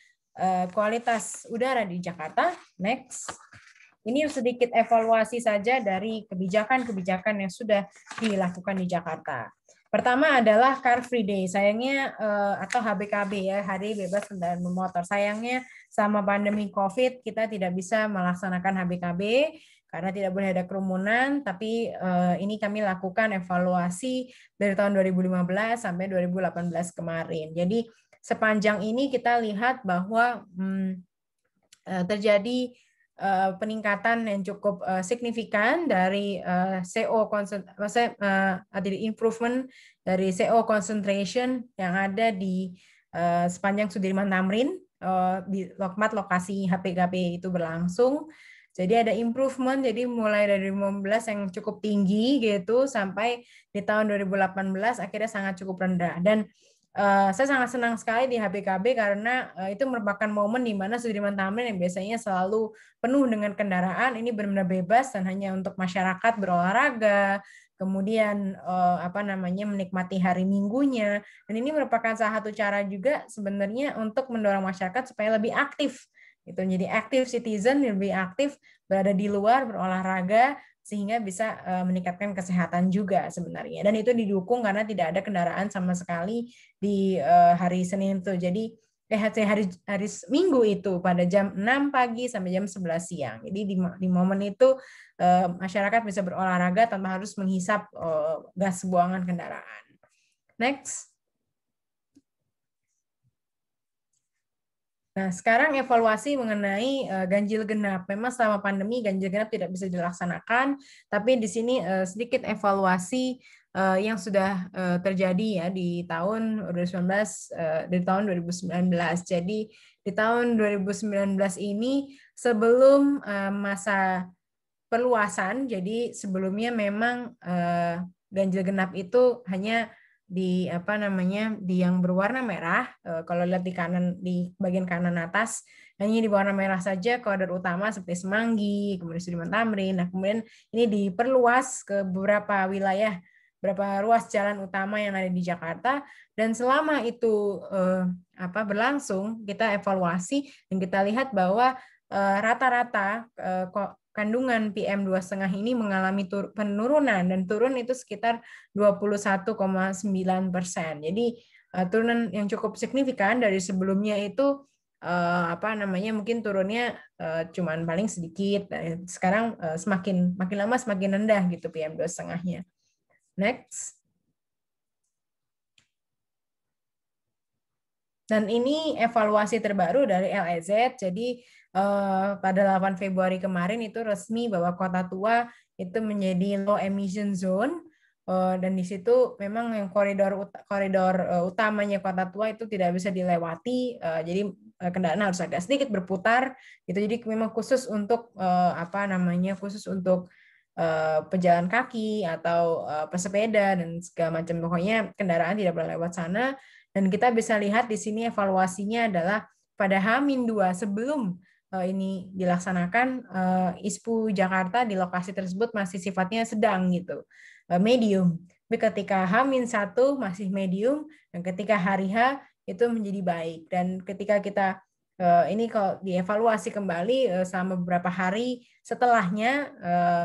kualitas udara di Jakarta? Next. Ini sedikit evaluasi saja dari kebijakan-kebijakan yang sudah dilakukan di Jakarta. Pertama adalah Car Free Day. Sayangnya, atau HBKB ya, Hari Bebas Kendaraan Bermotor. Sayangnya sama pandemi COVID kita tidak bisa melaksanakan HBKB karena tidak boleh ada kerumunan, tapi ini kami lakukan evaluasi dari tahun 2015 sampai 2018 kemarin. Jadi sepanjang ini kita lihat bahwa terjadi peningkatan yang cukup signifikan dari CO improvement dari CO concentration yang ada di sepanjang Sudirman Tamrin di tempat lokasi HPKB itu berlangsung. Jadi ada improvement, jadi mulai dari 2015 yang cukup tinggi gitu sampai di tahun 2018 akhirnya sangat cukup rendah. Dan saya sangat senang sekali di HPKB karena itu merupakan momen di mana Sudirman Tamrin yang biasanya selalu penuh dengan kendaraan ini benar-benar bebas dan hanya untuk masyarakat berolahraga, kemudian menikmati hari Minggunya. Dan ini merupakan salah satu cara juga sebenarnya untuk mendorong masyarakat supaya lebih aktif. Gitu. Jadi active citizen, lebih aktif berada di luar berolahraga, sehingga bisa meningkatkan kesehatan juga sebenarnya. Dan itu didukung karena tidak ada kendaraan sama sekali di hari Senin itu. Jadi hari Minggu itu pada jam 6 pagi sampai jam 11 siang. Jadi di momen itu masyarakat bisa berolahraga tanpa harus menghisap gas buangan kendaraan. Next. Nah, sekarang evaluasi mengenai ganjil genap. Memang selama pandemi ganjil genap tidak bisa dilaksanakan, tapi di sini sedikit evaluasi yang sudah terjadi ya di tahun 2019 dari tahun 2019. Jadi di tahun 2019 ini sebelum masa perluasan, jadi sebelumnya memang ganjil genap itu hanya di apa namanya di yang berwarna merah. Kalau lihat di kanan, di bagian kanan atas hanya di warna merah saja koridor utama seperti Semanggi, kemudian Sudirman Tamrin. Nah, kemudian ini diperluas ke beberapa wilayah, beberapa ruas jalan utama yang ada di Jakarta, dan selama itu berlangsung kita evaluasi dan kita lihat bahwa rata-rata kandungan PM2,5 ini mengalami penurunan, dan turun itu sekitar 21,9%. Jadi turunan yang cukup signifikan dari sebelumnya itu mungkin turunnya cuman paling sedikit. Sekarang makin lama semakin rendah gitu PM2,5-nya. Next. Dan ini evaluasi terbaru dari LEZ. Jadi pada 8 Februari kemarin itu resmi bahwa Kota Tua itu menjadi low emission zone, dan di situ memang yang koridor utamanya Kota Tua itu tidak bisa dilewati, jadi kendaraan harus agak sedikit berputar gitu. Jadi memang khusus untuk pejalan kaki atau pesepeda dan segala macam, pokoknya kendaraan tidak boleh lewat sana. Dan kita bisa lihat di sini evaluasinya adalah pada H-2 sebelum ini dilaksanakan, ISPU Jakarta di lokasi tersebut masih sifatnya sedang gitu, medium. Tapi ketika H-1 masih medium, dan ketika hari H itu menjadi baik. Dan ketika kita ini kalau dievaluasi kembali selama beberapa hari setelahnya,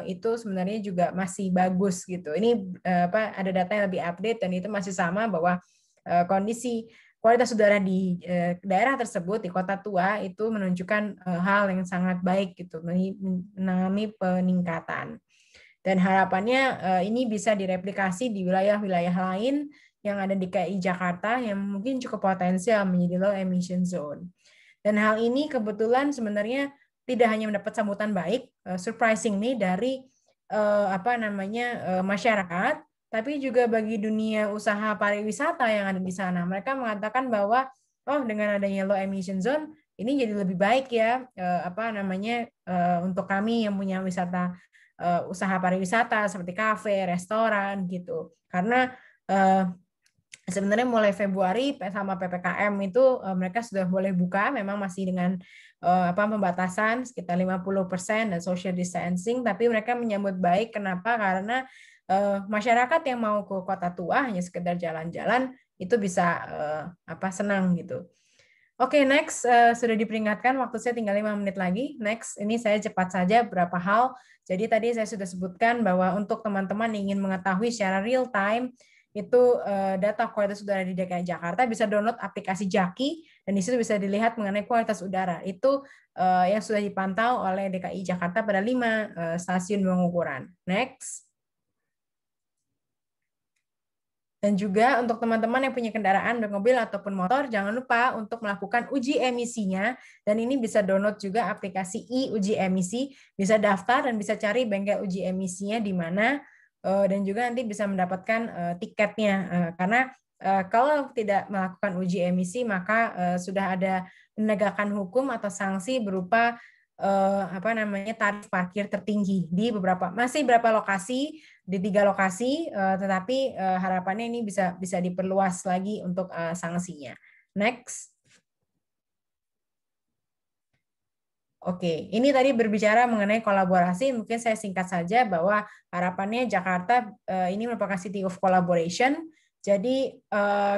itu sebenarnya juga masih bagus gitu. Ini ada data yang lebih update, dan itu masih sama bahwa kondisi kualitas udara di daerah tersebut, di Kota Tua, itu menunjukkan hal yang sangat baik gitu, mengalami peningkatan. Dan harapannya ini bisa direplikasi di wilayah-wilayah lain yang ada di DKI Jakarta yang mungkin cukup potensial menjadi low emission zone. Dan hal ini kebetulan sebenarnya tidak hanya mendapat sambutan baik, surprisingly, dari masyarakat, tapi juga bagi dunia usaha pariwisata yang ada di sana. Mereka mengatakan bahwa dengan adanya low emission zone ini jadi lebih baik ya, untuk kami yang punya wisata, usaha pariwisata seperti kafe, restoran gitu. Karena sebenarnya mulai Februari sama PPKM itu mereka sudah boleh buka, memang masih dengan pembatasan sekitar 50% dan social distancing, tapi mereka menyambut baik. Kenapa? Karena masyarakat yang mau ke Kota Tua hanya sekedar jalan-jalan itu bisa senang gitu. Oke, next. Sudah diperingatkan waktu saya tinggal 5 menit lagi. Next, ini saya cepat saja beberapa hal. Jadi tadi saya sudah sebutkan bahwa untuk teman-teman ingin mengetahui secara real time itu data kualitas udara di DKI Jakarta, bisa download aplikasi Jaki, dan di situ bisa dilihat mengenai kualitas udara. Itu yang sudah dipantau oleh DKI Jakarta pada 5 stasiun pengukuran. Next. Dan juga untuk teman-teman yang punya kendaraan, baik mobil ataupun motor, jangan lupa untuk melakukan uji emisinya. Dan ini bisa download juga aplikasi uji emisi, bisa daftar dan bisa cari bengkel uji emisinya di mana, dan juga nanti bisa mendapatkan tiketnya. Karena kalau tidak melakukan uji emisi, maka sudah ada penegakan hukum atau sanksi berupa tarif parkir tertinggi di beberapa lokasi, di 3 lokasi, tetapi harapannya ini bisa diperluas lagi untuk sanksinya. Next. Oke, ini tadi berbicara mengenai kolaborasi, mungkin saya singkat saja bahwa harapannya Jakarta ini merupakan city of collaboration. Jadi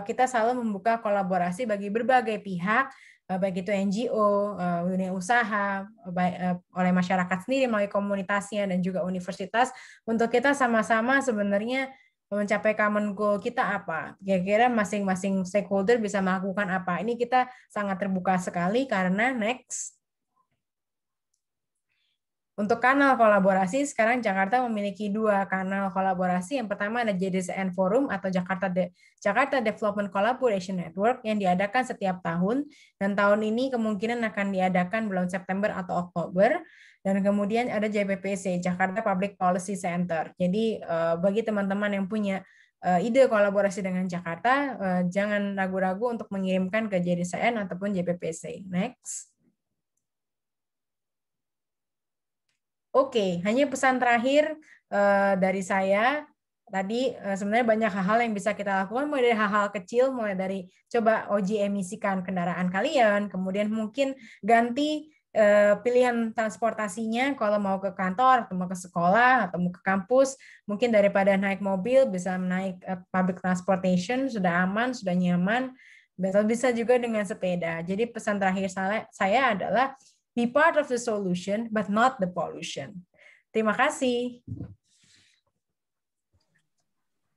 kita selalu membuka kolaborasi bagi berbagai pihak, baik itu NGO, dunia usaha, oleh masyarakat sendiri melalui komunitasnya dan juga universitas, untuk kita sama-sama sebenarnya mencapai common goal kita apa. Kira-kira masing-masing stakeholder bisa melakukan apa. Ini kita sangat terbuka sekali karena next. Untuk kanal kolaborasi, sekarang Jakarta memiliki 2 kanal kolaborasi. Yang pertama ada JDCN Forum atau Jakarta Development Collaboration Network yang diadakan setiap tahun. Dan tahun ini kemungkinan akan diadakan bulan September atau Oktober. Dan kemudian ada JPPC, Jakarta Public Policy Center. Jadi bagi teman-teman yang punya ide kolaborasi dengan Jakarta, jangan ragu-ragu untuk mengirimkan ke JDCN ataupun JPPC. Next. Oke, hanya pesan terakhir dari saya. Tadi sebenarnya banyak hal-hal yang bisa kita lakukan, mulai dari hal-hal kecil, mulai dari coba uji emisikan kendaraan kalian, kemudian mungkin ganti pilihan transportasinya kalau mau ke kantor, atau mau ke sekolah, atau mau ke kampus, mungkin daripada naik mobil, bisa naik public transportation, sudah aman, sudah nyaman, bisa juga dengan sepeda. Jadi pesan terakhir saya adalah, be part of the solution, but not the pollution. Terima kasih.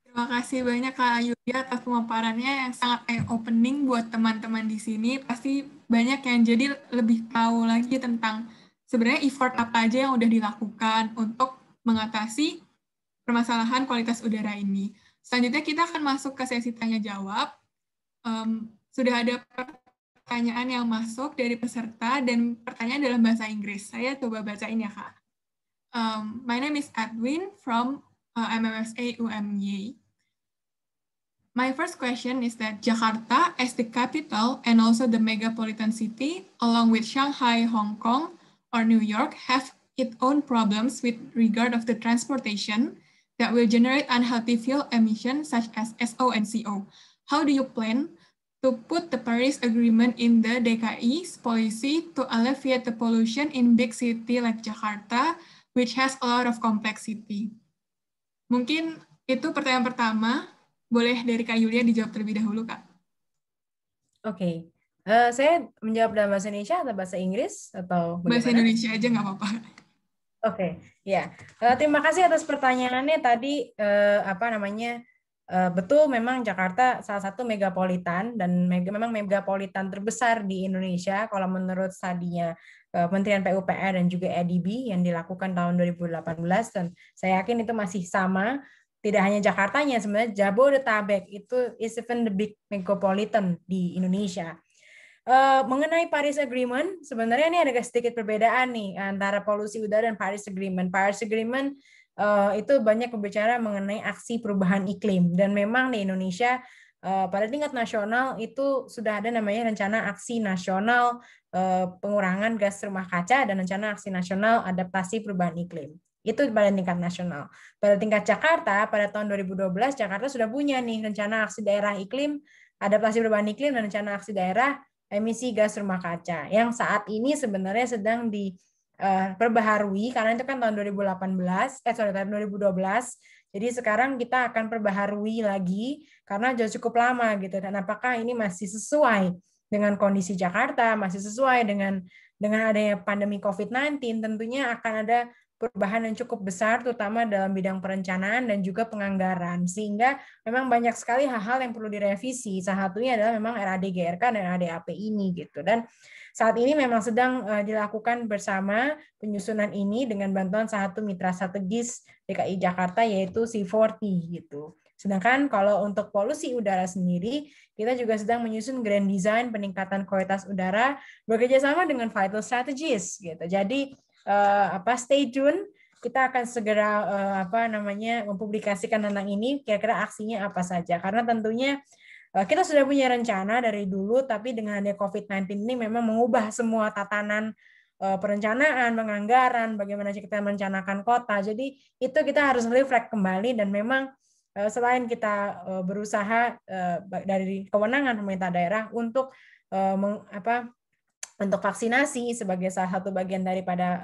Terima kasih banyak Kak Yulia atas pemaparannya yang sangat eye-opening buat teman-teman di sini. Pasti banyak yang jadi lebih tahu lagi tentang sebenarnya effort apa aja yang udah dilakukan untuk mengatasi permasalahan kualitas udara ini. Selanjutnya kita akan masuk ke sesi tanya-jawab. Sudah ada pertanyaan yang masuk dari peserta dan pertanyaan dalam bahasa Inggris. Saya coba bacain ya, Kak. My name is Edwin from MMSA UMY. My first question is that Jakarta, as the capital and also the megapolitan city, along with Shanghai, Hong Kong, or New York, have its own problems with regard of the transportation that will generate unhealthy fuel emissions such as SO and CO. How do you plan to put the Paris Agreement in the DKI's policy to alleviate the pollution in big city like Jakarta, which has a lot of complexity? Mungkin itu pertanyaan pertama. Boleh dari Kak Yulia dijawab terlebih dahulu, Kak. Oke. Saya menjawab dalam bahasa Indonesia atau bahasa Inggris? Atau bagaimana? Bahasa Indonesia aja nggak apa-apa. Oke, ya. Terima kasih atas pertanyaannya tadi. Betul, memang Jakarta salah satu megapolitan dan memang megapolitan terbesar di Indonesia kalau menurut studinya Kementerian PUPR dan juga EDB yang dilakukan tahun 2018, dan saya yakin itu masih sama. Tidak hanya Jakartanya, sebenarnya Jabodetabek itu is even the big metropolitan di Indonesia. Mengenai Paris Agreement, sebenarnya ini ada sedikit perbedaan nih antara polusi udara dan Paris Agreement. Paris Agreement itu banyak berbicara mengenai aksi perubahan iklim, dan memang di Indonesia pada tingkat nasional itu sudah ada namanya rencana aksi nasional pengurangan gas rumah kaca dan rencana aksi nasional adaptasi perubahan iklim. Itu pada tingkat nasional. Pada tingkat Jakarta, pada tahun 2012, Jakarta sudah punya nih rencana aksi daerah iklim, adaptasi perubahan iklim, dan rencana aksi daerah emisi gas rumah kaca, yang saat ini sebenarnya sedang diperbaharui, karena itu kan tahun 2012. Jadi sekarang kita akan perbaharui lagi, karena sudah cukup lama gitu. Dan apakah ini masih sesuai dengan kondisi Jakarta, masih sesuai dengan adanya pandemi COVID-19, tentunya akan ada perubahan yang cukup besar, terutama dalam bidang perencanaan dan juga penganggaran, sehingga memang banyak sekali hal-hal yang perlu direvisi. Salah satunya adalah memang RAD-GRK dan RADAP ini gitu. Dan saat ini memang sedang dilakukan bersama penyusunan ini dengan bantuan salah satu mitra strategis DKI Jakarta, yaitu C40 gitu. Sedangkan kalau untuk polusi udara sendiri, kita juga sedang menyusun grand design peningkatan kualitas udara bekerjasama dengan Vital Strategies gitu. Jadi stay tune, kita akan segera mempublikasikan tentang ini, kira-kira aksinya apa saja, karena tentunya kita sudah punya rencana dari dulu, tapi dengan adanya COVID-19 ini memang mengubah semua tatanan perencanaan, penganggaran, bagaimana kita merencanakan kota. Jadi itu kita harus reflect kembali, dan memang selain kita berusaha dari kewenangan pemerintah daerah untuk untuk vaksinasi sebagai salah satu bagian daripada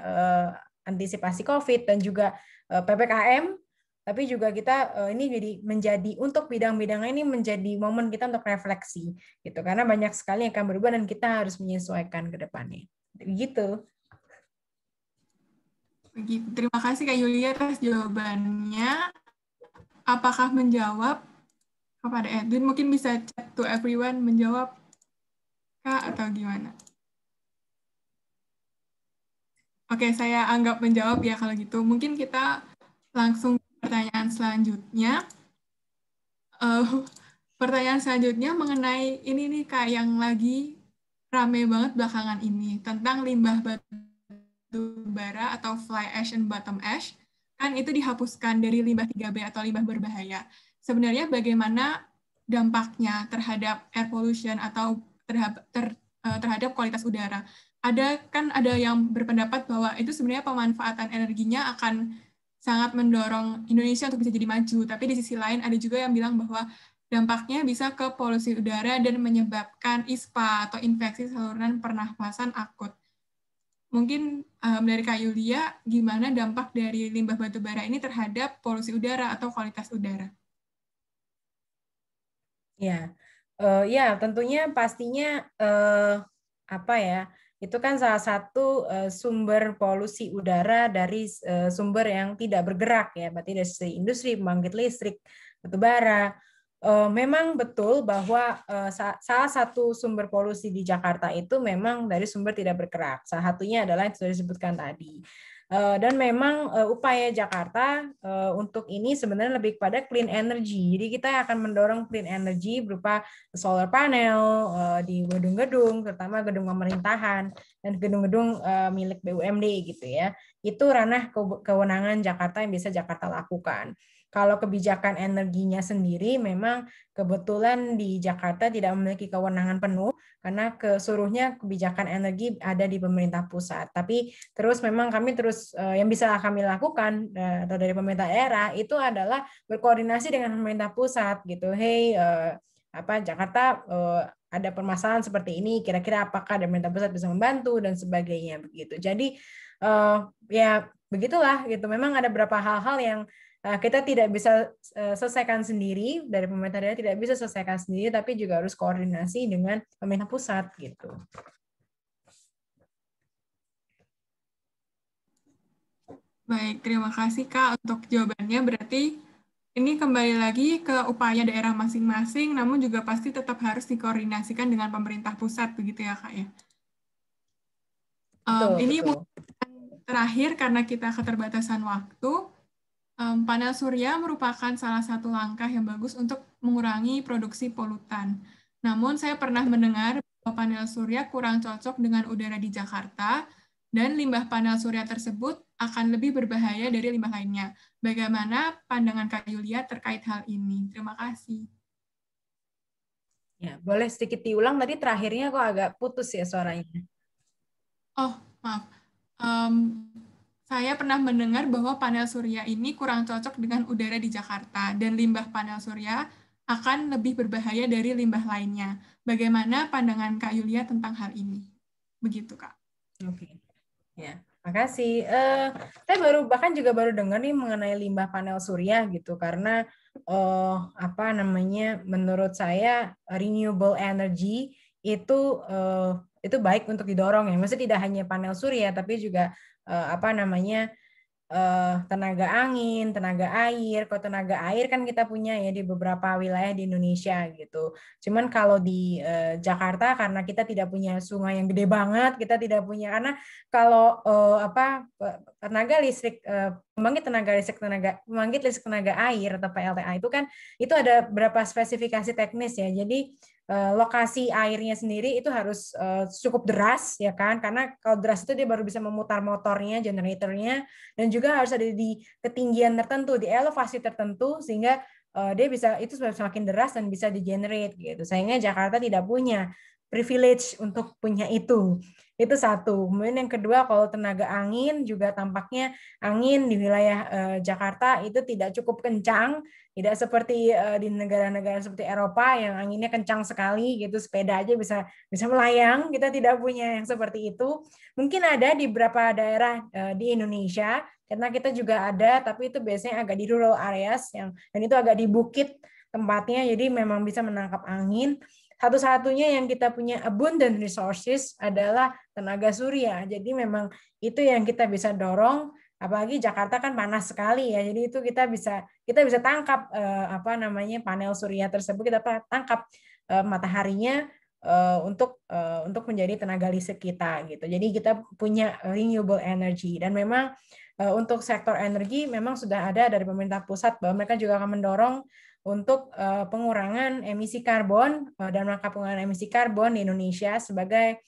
antisipasi COVID dan juga PPKM, tapi juga kita ini jadi menjadi untuk bidang-bidang ini menjadi momen kita untuk refleksi gitu, karena banyak sekali yang akan berubah dan kita harus menyesuaikan ke depannya. Gitu. Terima kasih Kak Yulia atas jawabannya. Apakah menjawab kepada Edwin? Mungkin bisa chat to everyone menjawab Kak atau gimana? Oke, saya anggap menjawab ya kalau gitu. Mungkin kita langsung ke pertanyaan selanjutnya. Pertanyaan selanjutnya mengenai ini nih Kak, yang lagi rame banget belakangan ini, tentang limbah batu bara atau fly ash and bottom ash. Kan itu dihapuskan dari limbah 3B atau limbah berbahaya. Sebenarnya bagaimana dampaknya terhadap air pollution atau terhadap kualitas udara? Ada yang berpendapat bahwa itu sebenarnya pemanfaatan energinya akan sangat mendorong Indonesia untuk bisa jadi maju. Tapi di sisi lain ada juga yang bilang bahwa dampaknya bisa ke polusi udara dan menyebabkan ISPA atau infeksi saluran pernafasan akut. Mungkin dari Kak Yulia, gimana dampak dari limbah batu bara ini terhadap polusi udara atau kualitas udara? Ya, ya tentunya pastinya apa ya? Itu kan salah satu sumber polusi udara dari sumber yang tidak bergerak ya, berarti dari industri, pembangkit listrik, batu bara. Memang betul bahwa salah satu sumber polusi di Jakarta itu memang dari sumber tidak bergerak. Salah satunya adalah yang sudah disebutkan tadi. Dan memang upaya Jakarta untuk ini sebenarnya lebih kepada clean energy. Jadi kita akan mendorong clean energy berupa solar panel di gedung-gedung, terutama gedung pemerintahan dan gedung-gedung milik BUMD gitu ya. Itu ranah kewenangan Jakarta yang bisa Jakarta lakukan. Kalau kebijakan energinya sendiri memang kebetulan di Jakarta tidak memiliki kewenangan penuh karena seluruhnya kebijakan energi ada di pemerintah pusat. Tapi terus memang kami terus yang bisa kami lakukan atau dari pemerintah daerah itu adalah berkoordinasi dengan pemerintah pusat gitu. Hey, Jakarta ada permasalahan seperti ini, kira-kira apakah pemerintah pusat bisa membantu dan sebagainya begitu. Jadi ya begitulah gitu. Memang ada beberapa hal-hal yang kita tidak bisa selesaikan sendiri, dari pemerintah daerah tidak bisa selesaikan sendiri, tapi juga harus koordinasi dengan pemerintah pusat gitu. Baik, terima kasih Kak untuk jawabannya. Berarti ini kembali lagi ke upaya daerah masing-masing, namun juga pasti tetap harus dikoordinasikan dengan pemerintah pusat, begitu ya Kak ya? Ini betul. Terakhir, karena kita keterbatasan waktu, panel surya merupakan salah satu langkah yang bagus untuk mengurangi produksi polutan. Namun saya pernah mendengar bahwa panel surya kurang cocok dengan udara di Jakarta, dan limbah panel surya tersebut akan lebih berbahaya dari limbah lainnya. Bagaimana pandangan Kak Yulia terkait hal ini? Terima kasih. Ya, boleh sedikit diulang tadi terakhirnya kok agak putus ya suaranya. Oh, maaf. Saya pernah mendengar bahwa panel surya ini kurang cocok dengan udara di Jakarta, dan limbah panel surya akan lebih berbahaya dari limbah lainnya. Bagaimana pandangan Kak Yulia tentang hal ini? Begitu, Kak. Oke. Ya, makasih. Saya bahkan juga baru dengar nih mengenai limbah panel surya gitu, karena menurut saya renewable energy itu baik untuk didorong ya. Maksudnya tidak hanya panel surya, tapi juga tenaga angin, tenaga air. Kalau tenaga air kan kita punya ya di beberapa wilayah di Indonesia gitu. Cuman kalau di Jakarta karena kita tidak punya sungai yang gede banget, kita tidak punya, karena kalau tenaga listrik pembangkit listrik tenaga air atau PLTA itu ada beberapa spesifikasi teknis ya. Jadi lokasi airnya sendiri itu harus cukup deras ya kan, karena kalau deras itu dia baru bisa memutar motornya, generatornya, dan juga harus ada di ketinggian tertentu, di elevasi tertentu, sehingga dia bisa itu semakin deras dan bisa di-generate gitu. Sayangnya Jakarta tidak punya privilege untuk punya itu. Itu satu. Kemudian yang kedua, kalau tenaga angin juga tampaknya angin di wilayah Jakarta itu tidak cukup kencang, tidak seperti di negara-negara seperti Eropa yang anginnya kencang sekali gitu, sepeda aja bisa melayang. Kita tidak punya yang seperti itu. Mungkin ada di beberapa daerah di Indonesia, karena kita juga ada, tapi itu biasanya agak di rural areas dan itu agak di bukit tempatnya, jadi memang bisa menangkap angin. Satu-satunya yang kita punya abundant resources adalah tenaga surya. Jadi memang itu yang kita bisa dorong. Apalagi Jakarta kan panas sekali ya. Jadi itu kita bisa tangkap panel surya tersebut, kita tangkap mataharinya untuk menjadi tenaga listrik kita gitu. Jadi kita punya renewable energy, dan memang untuk sektor energi memang sudah ada dari pemerintah pusat bahwa mereka juga akan mendorong untuk pengurangan emisi karbon dan rangka pengurangan emisi karbon di Indonesia sebagai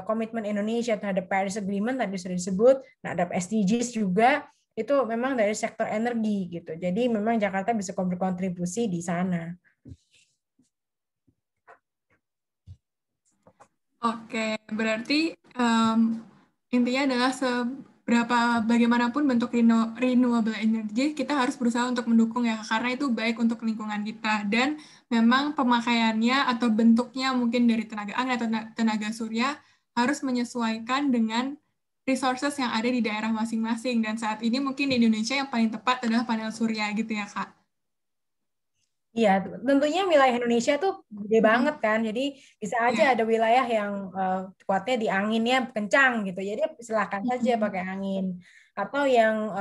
komitmen Indonesia terhadap Paris Agreement tadi sudah disebut, terhadap SDGs juga, itu memang dari sektor energi gitu. Jadi memang Jakarta bisa berkontribusi di sana. Oke, berarti intinya adalah bagaimanapun bentuk renewable energy, kita harus berusaha untuk mendukung ya, karena itu baik untuk lingkungan kita. Dan memang pemakaiannya atau bentuknya mungkin dari tenaga angin atau tenaga surya harus menyesuaikan dengan resources yang ada di daerah masing-masing. Dan saat ini mungkin di Indonesia yang paling tepat adalah panel surya gitu ya, Kak. Iya, tentunya wilayah Indonesia tuh gede banget kan, jadi bisa aja ada wilayah yang kuatnya di anginnya kencang gitu, jadi silakan saja pakai angin. Atau yang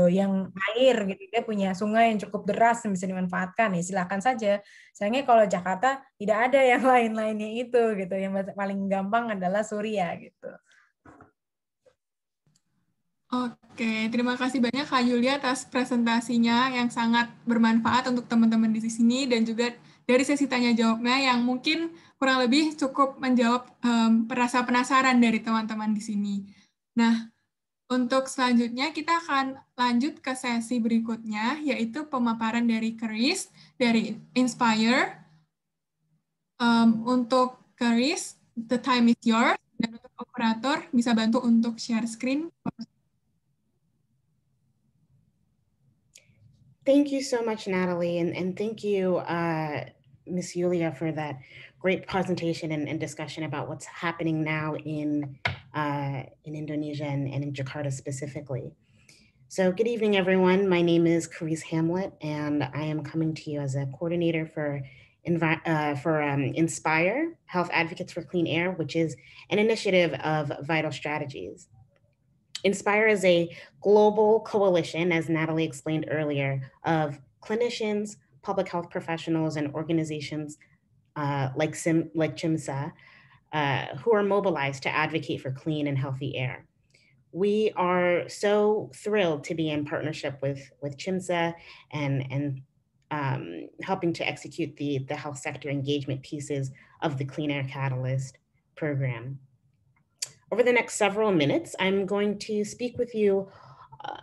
yang air gitu, dia punya sungai yang cukup deras yang bisa dimanfaatkan, ya silakan saja. Sayangnya kalau Jakarta tidak ada yang lain-lainnya itu gitu, yang paling gampang adalah surya gitu. Oke, terima kasih banyak Kak Yulia atas presentasinya yang sangat bermanfaat untuk teman-teman di sini, dan juga dari sesi tanya jawabnya yang mungkin kurang lebih cukup menjawab rasa penasaran dari teman-teman di sini. Nah, untuk selanjutnya kita akan lanjut ke sesi berikutnya, yaitu pemaparan dari Chris, dari Inspire. Untuk Chris, the time is yours, dan untuk operator bisa bantu untuk share screen. Thank you so much, Natalie, and thank you, Ms. Yulia, for that great presentation and discussion about what's happening now in Indonesia and in Jakarta specifically. So good evening, everyone. My name is Carice Hamlet, and I am coming to you as a coordinator for Inspire, Health Advocates for Clean Air, which is an initiative of Vital Strategies. Inspire is a global coalition, as Natalie explained earlier, of clinicians, public health professionals, and organizations like CHIMSA, who are mobilized to advocate for clean and healthy air. We are so thrilled to be in partnership with CHIMSA and helping to execute the health sector engagement pieces of the Clean Air Catalyst program. Over the next several minutes, I'm going to speak with you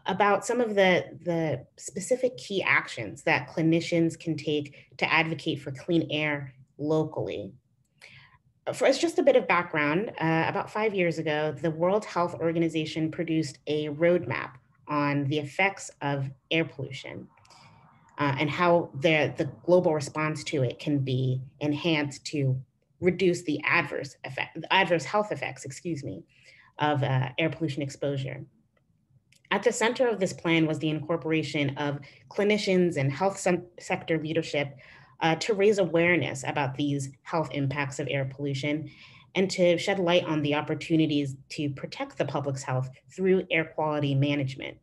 about some of the specific key actions that clinicians can take to advocate for clean air locally. As just a bit of background, about 5 years ago, the World Health Organization produced a roadmap on the effects of air pollution and how the global response to it can be enhanced to reduce the adverse health effects, of air pollution exposure. At the center of this plan was the incorporation of clinicians and health sector leadership to raise awareness about these health impacts of air pollution and to shed light on the opportunities to protect the public's health through air quality management.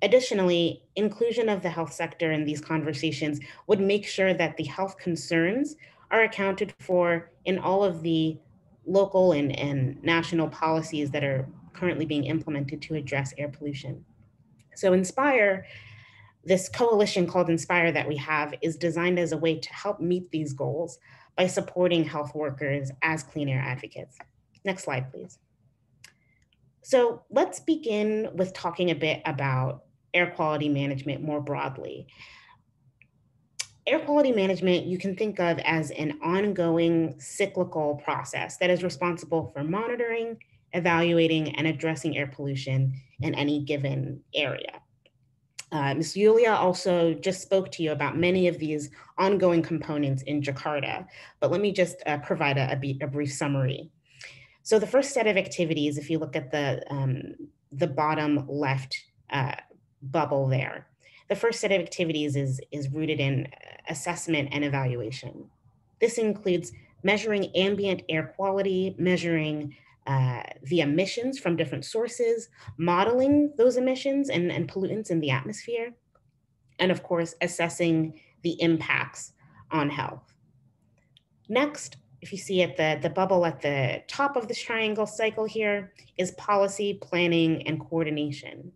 Additionally, inclusion of the health sector in these conversations would make sure that the health concerns are accounted for in all of the local and national policies that are currently being implemented to address air pollution. So Inspire, this coalition called Inspire that we have, is designed as a way to help meet these goals by supporting health workers as clean air advocates. Next slide, please. So let's begin with talking a bit about air quality management more broadly. Air quality management you can think of as an ongoing cyclical process that is responsible for monitoring, evaluating, and addressing air pollution in any given area. Ms. Yulia also just spoke to you about many of these ongoing components in Jakarta, but let me just provide a brief summary. So the first set of activities, if you look at the bottom left bubble there, the first set of activities is rooted in assessment and evaluation. This includes measuring ambient air quality, measuring the emissions from different sources, modeling those emissions and pollutants in the atmosphere, and of course, assessing the impacts on health. Next, if you see at the bubble at the top of this triangle cycle here is policy, planning, and coordination.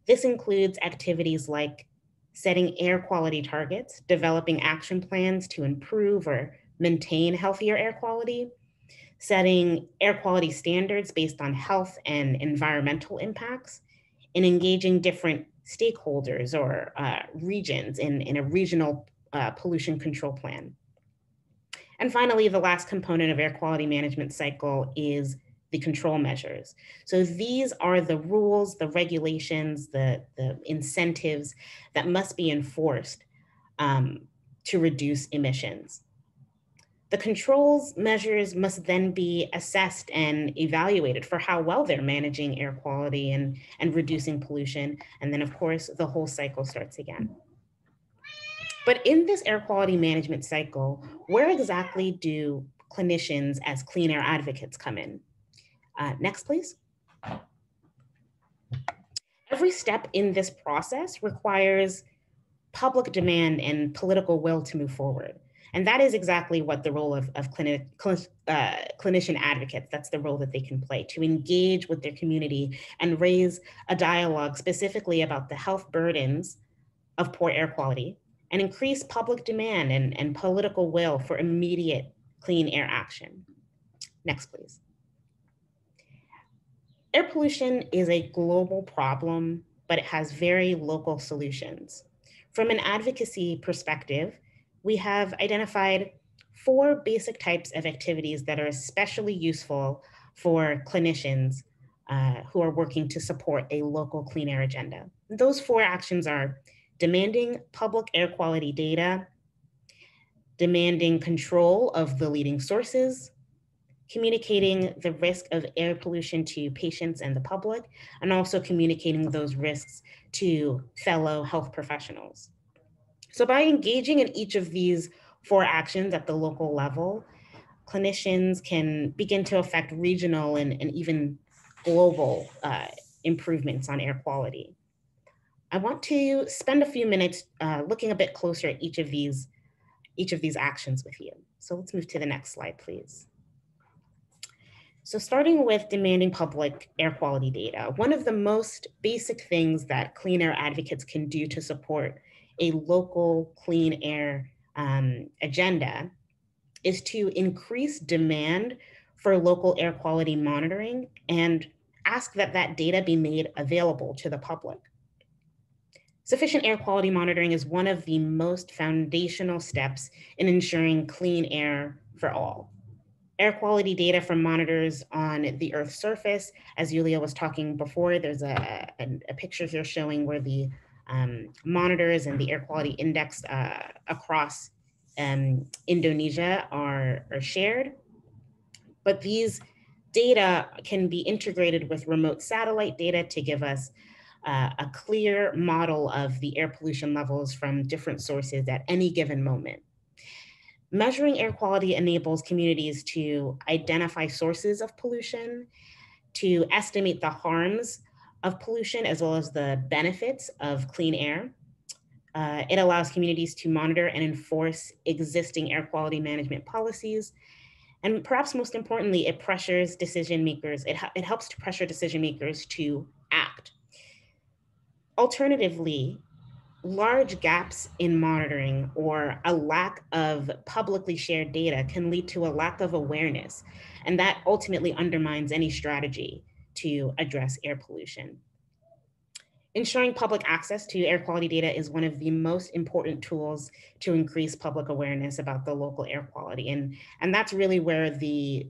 This includes activities like setting air quality targets, developing action plans to improve or maintain healthier air quality, setting air quality standards based on health and environmental impacts, and engaging different stakeholders or regions in a regional pollution control plan. And finally, the last component of air quality management cycle is the control measures. So these are the rules, the regulations, the incentives that must be enforced to reduce emissions. The controls measures must then be assessed and evaluated for how well they're managing air quality and reducing pollution. And then of course, the whole cycle starts again. But in this air quality management cycle, where exactly do clinicians as clean air advocates come in? Next, please. Every step in this process requires public demand and political will to move forward. And that is exactly what the role of clinician advocates, that's the role that they can play, to engage with their community and raise a dialogue specifically about the health burdens of poor air quality, and increase public demand and political will for immediate clean air action. Next, please. Air pollution is a global problem, but it has very local solutions. From an advocacy perspective, we have identified 4 basic types of activities that are especially useful for clinicians who are working to support a local clean air agenda. Those 4 actions are demanding public air quality data, demanding control of the leading sources, communicating the risk of air pollution to patients and the public, and also communicating those risks to fellow health professionals. So by engaging in each of these 4 actions at the local level, clinicians can begin to affect regional and even global improvements on air quality. I want to spend a few minutes looking a bit closer at each of these actions with you. So let's move to the next slide, please. So starting with demanding public air quality data, one of the most basic things that clean air advocates can do to support a local clean air agenda is to increase demand for local air quality monitoring and ask that that data be made available to the public. Sufficient air quality monitoring is one of the most foundational steps in ensuring clean air for all. Air quality data from monitors on the Earth's surface, as Yulia was talking before, there's a picture here showing where the monitors and the air quality index across Indonesia are shared. But these data can be integrated with remote satellite data to give us a clear model of the air pollution levels from different sources at any given moment. Measuring air quality enables communities to identify sources of pollution, to estimate the harms of pollution, as well as the benefits of clean air. It allows communities to monitor and enforce existing air quality management policies. And perhaps most importantly, it pressures decision makers. It helps to pressure decision makers to act. Alternatively, large gaps in monitoring or a lack of publicly shared data can lead to a lack of awareness, and that ultimately undermines any strategy to address air pollution. Ensuring public access to air quality data is one of the most important tools to increase public awareness about the local air quality, and that's really where the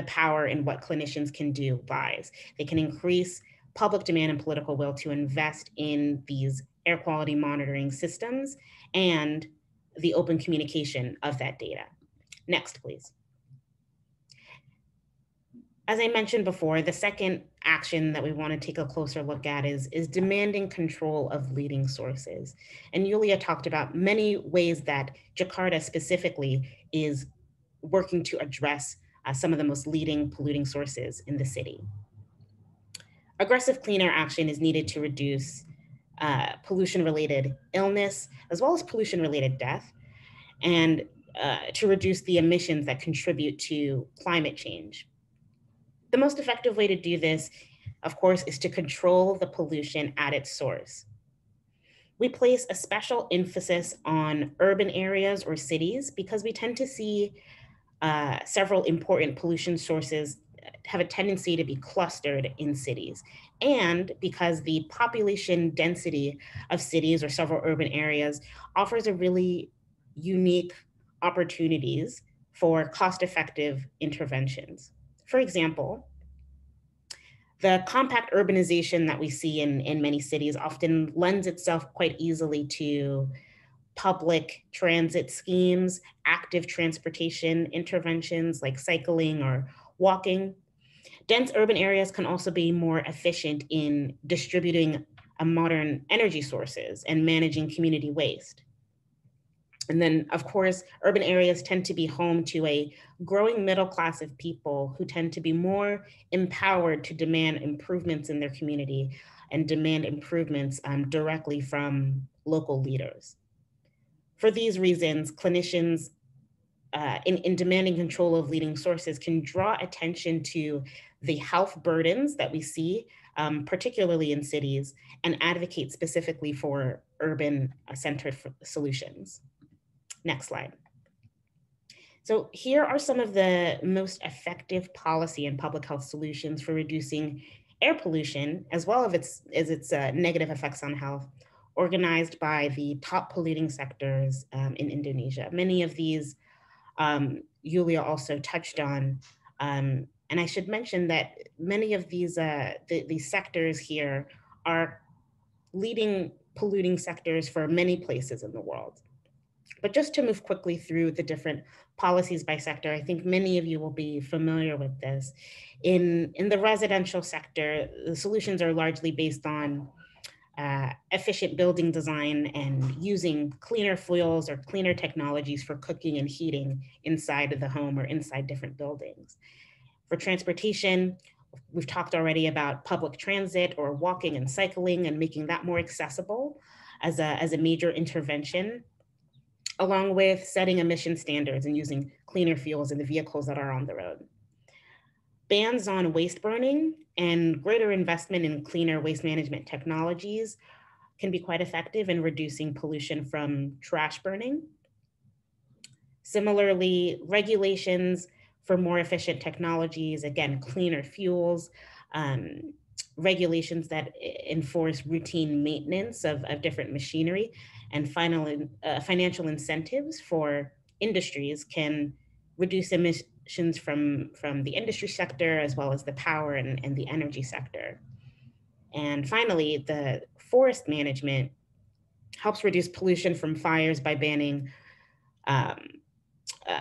power in what clinicians can do lies. They can increase public demand and political will to invest in these air quality monitoring systems and the open communication of that data. Next, please. As I mentioned before, the second action that we want to take a closer look at is demanding control of leading sources. And Yulia talked about many ways that Jakarta specifically is working to address some of the most leading polluting sources in the city. Aggressive clean air action is needed to reduce pollution-related illness, as well as pollution-related death. And to reduce the emissions that contribute to climate change. The most effective way to do this, of course, is to control the pollution at its source. We place a special emphasis on urban areas or cities because we tend to see several important pollution sources have a tendency to be clustered in cities. And because the population density of cities or several urban areas offers a really unique opportunities for cost-effective interventions. For example, the compact urbanization that we see in many cities often lends itself quite easily to public transit schemes, active transportation interventions like cycling or walking. Dense urban areas can also be more efficient in distributing modern energy sources and managing community waste. And then, of course, urban areas tend to be home to a growing middle class of people who tend to be more empowered to demand improvements in their community and demand improvements directly from local leaders. For these reasons, clinicians in demanding control of leading sources can draw attention to the health burdens that we see, particularly in cities, and advocate specifically for urban-centered solutions. Next slide. So here are some of the most effective policy and public health solutions for reducing air pollution, as well as its negative effects on health, organized by the top polluting sectors in Indonesia. Many of these Yulia also touched on, and I should mention that many of these sectors here are leading polluting sectors for many places in the world. But just to move quickly through the different policies by sector, I think many of you will be familiar with this. In the residential sector, the solutions are largely based on efficient building design and using cleaner fuels or cleaner technologies for cooking and heating inside of the home or inside different buildings. For transportation, we've talked already about public transit or walking and cycling and making that more accessible as a major intervention, along with setting emission standards and using cleaner fuels in the vehicles that are on the road. Bans on waste burning and greater investment in cleaner waste management technologies can be quite effective in reducing pollution from trash burning. Similarly, regulations for more efficient technologies, again, cleaner fuels, regulations that enforce routine maintenance of different machinery, and finally, financial incentives for industries can reduce emissions from the industry sector, as well as the power and the energy sector. And finally, the forest management helps reduce pollution from fires by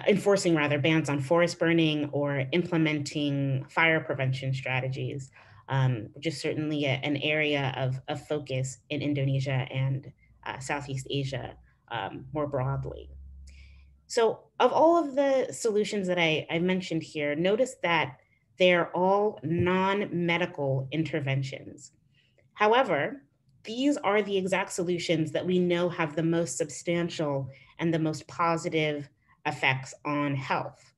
enforcing bans on forest burning or implementing fire prevention strategies, which is certainly an area of focus in Indonesia and Southeast Asia more broadly. So of all of the solutions that I mentioned here, notice that they're all non-medical interventions. However, these are the exact solutions that we know have the most substantial and the most positive effects on health.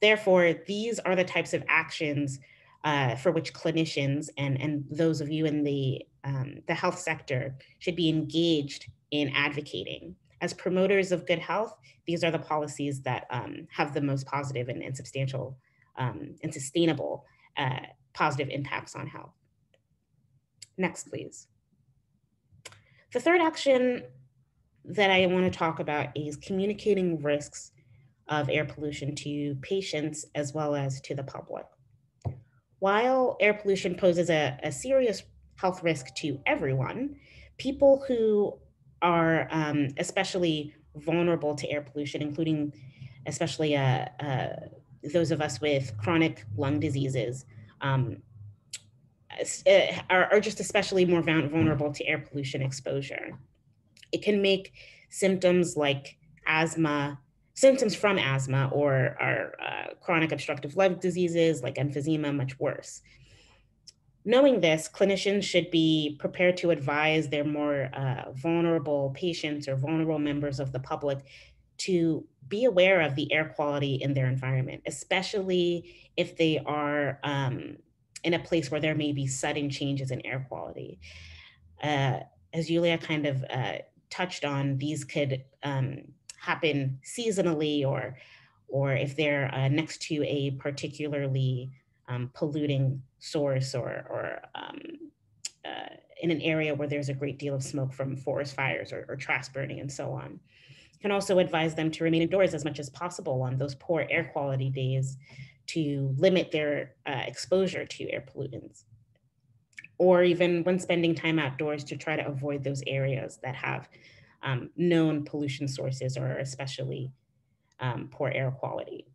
Therefore, these are the types of actions for which clinicians and those of you in the health sector should be engaged in advocating. As promoters of good health, these are the policies that have the most positive and substantial and sustainable positive impacts on health. Next, please. The third action that I want to talk about is communicating risks of air pollution to patients as well as to the public. While air pollution poses a serious health risk to everyone, people who are especially vulnerable to air pollution, including especially those of us with chronic lung diseases, are just especially more vulnerable to air pollution exposure. It can make symptoms like symptoms from asthma or chronic obstructive lung diseases like emphysema much worse. Knowing this, clinicians should be prepared to advise their more vulnerable patients or vulnerable members of the public to be aware of the air quality in their environment, especially if they are in a place where there may be sudden changes in air quality. As Julia kind of touched on, these could happen seasonally, or if they're next to a particularly polluting source, or in an area where there's a great deal of smoke from forest fires or trash burning and so on. Can also advise them to remain indoors as much as possible on those poor air quality days to limit their exposure to air pollutants. Or even when spending time outdoors, to try to avoid those areas that have known pollution sources or especially poor air quality.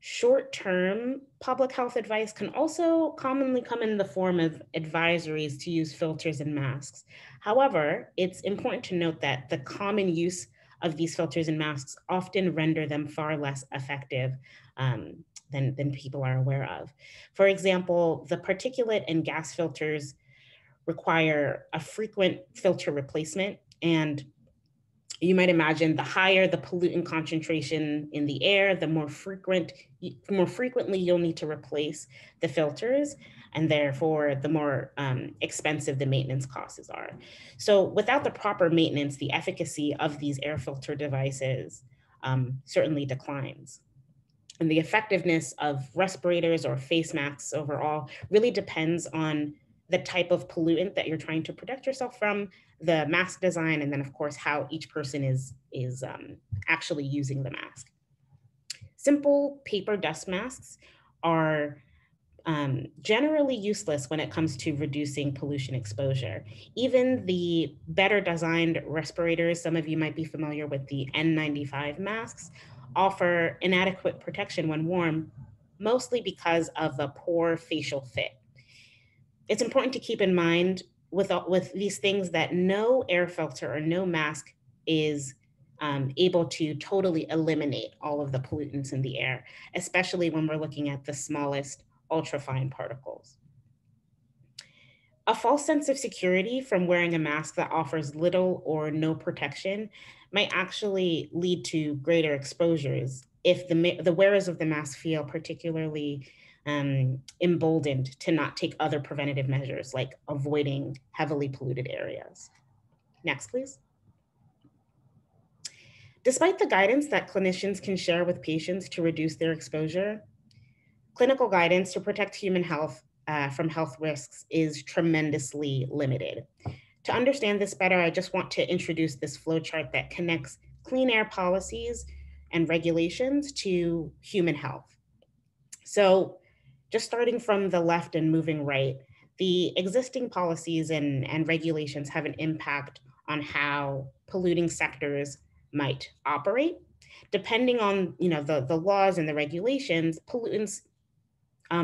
Short-term public health advice can also commonly come in the form of advisories to use filters and masks. However, it's important to note that the common use of these filters and masks often render them far less effective than people are aware of. For example, the particulate and gas filters require a frequent filter replacement, and you might imagine the higher the pollutant concentration in the air, the more frequently you'll need to replace the filters, and therefore the more expensive the maintenance costs are. So without the proper maintenance, the efficacy of these air filter devices certainly declines. And the effectiveness of respirators or face masks overall really depends on the type of pollutant that you're trying to protect yourself from, the mask design, and then of course how each person is actually using the mask. Simple paper dust masks are generally useless when it comes to reducing pollution exposure. Even the better designed respirators, some of you might be familiar with the N95 masks, offer inadequate protection when warm, mostly because of the poor facial fit. It's important to keep in mind with these things that no air filter or no mask is able to totally eliminate all of the pollutants in the air, especially when we're looking at the smallest ultrafine particles. A false sense of security from wearing a mask that offers little or no protection might actually lead to greater exposures if the wearers of the mask feel particularly emboldened to not take other preventative measures like avoiding heavily polluted areas. Next, please. Despite the guidance that clinicians can share with patients to reduce their exposure, clinical guidance to protect human health from health risks is tremendously limited. To understand this better, I just want to introduce this flowchart that connects clean air policies and regulations to human health. So just starting from the left and moving right, the existing policies and regulations have an impact on how polluting sectors might operate. Depending on the laws and the regulations, pollutants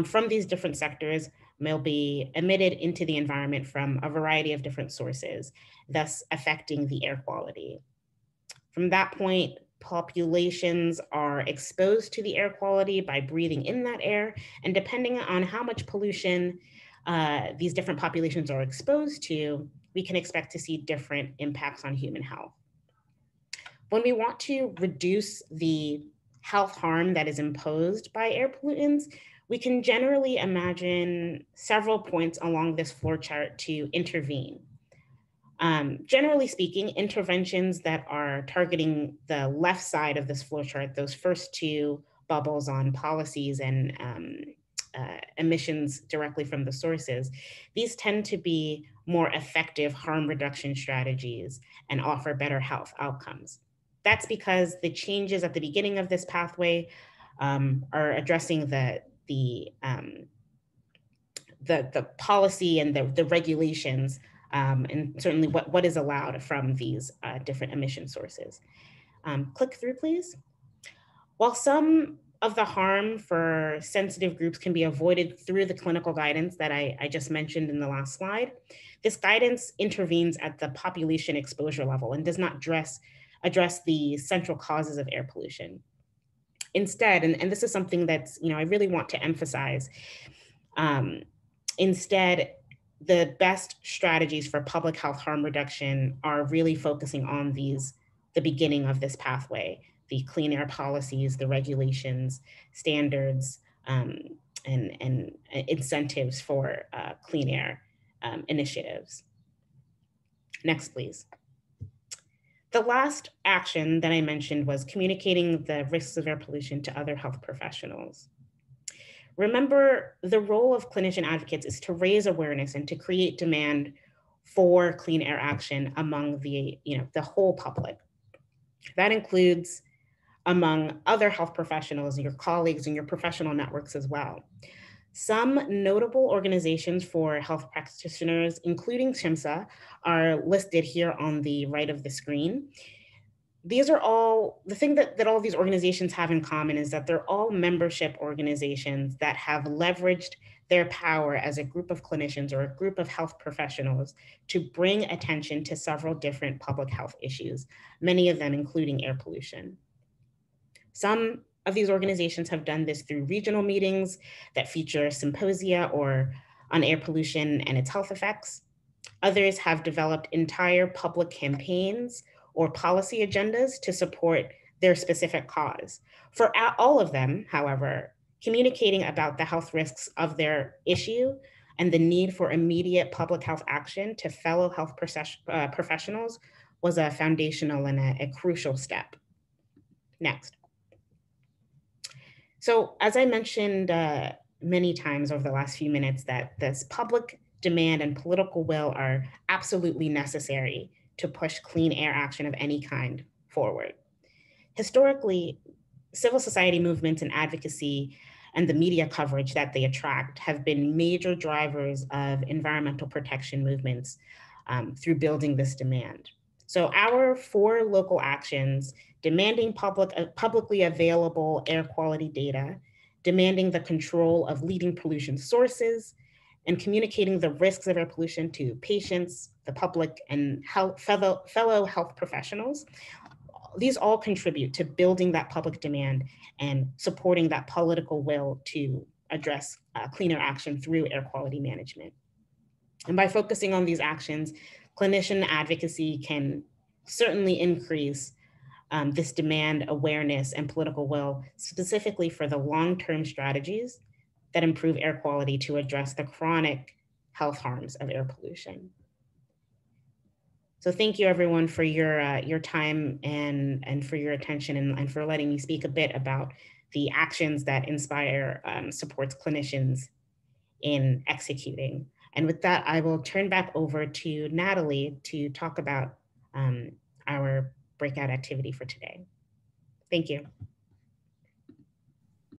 from these different sectors will be emitted into the environment from a variety of different sources, thus affecting the air quality. From that point, populations are exposed to the air quality by breathing in that air, and depending on how much pollution these different populations are exposed to, we can expect to see different impacts on human health. When we want to reduce the health harm that is imposed by air pollutants, we can generally imagine several points along this flowchart to intervene. Generally speaking, interventions that are targeting the left side of this flowchart, those first two bubbles on policies and emissions directly from the sources, these tend to be more effective harm reduction strategies and offer better health outcomes. That's because the changes at the beginning of this pathway are addressing the policy and the regulations, and certainly what is allowed from these different emission sources. Click through, please. While some of the harm for sensitive groups can be avoided through the clinical guidance that I just mentioned in the last slide, this guidance intervenes at the population exposure level and does not address the central causes of air pollution. Instead, and this is something that's, I really want to emphasize, instead, the best strategies for public health harm reduction are really focusing on these the beginning of this pathway, the clean air policies, the regulations, standards, and incentives for clean air initiatives. Next, please. The last action that I mentioned was communicating the risks of air pollution to other health professionals. Remember, the role of clinician advocates is to raise awareness and to create demand for clean air action among the whole public. That includes among other health professionals, your colleagues and your professional networks as well. Some notable organizations for health practitioners, including CHIMSA, are listed here on the right of the screen. These are all, the thing that all of these organizations have in common is that they're all membership organizations that have leveraged their power as a group of clinicians or a group of health professionals to bring attention to several different public health issues, many of them including air pollution. Some of these organizations have done this through regional meetings that feature symposia on air pollution and its health effects. Others have developed entire public campaigns or policy agendas to support their specific cause. For all of them, however, communicating about the health risks of their issue and the need for immediate public health action to fellow health professionals was a foundational and a crucial step. Next. So as I mentioned many times over the last few minutes, that this public demand and political will are absolutely necessary to push clean air action of any kind forward. Historically, civil society movements and advocacy and the media coverage that they attract have been major drivers of environmental protection movements through building this demand. So our 4 local actions, demanding publicly available air quality data, demanding the control of leading pollution sources, and communicating the risks of air pollution to patients, the public, and fellow health professionals. These all contribute to building that public demand and supporting that political will to address cleaner action through air quality management. And by focusing on these actions, clinician advocacy can certainly increase this demand, awareness, and political will, specifically for the long-term strategies that improve air quality to address the chronic health harms of air pollution. So thank you everyone for your time and for your attention and for letting me speak a bit about the actions that Inspire supports clinicians in executing. And with that, I will turn back over to Natalie to talk about our breakout activity for today. Thank you.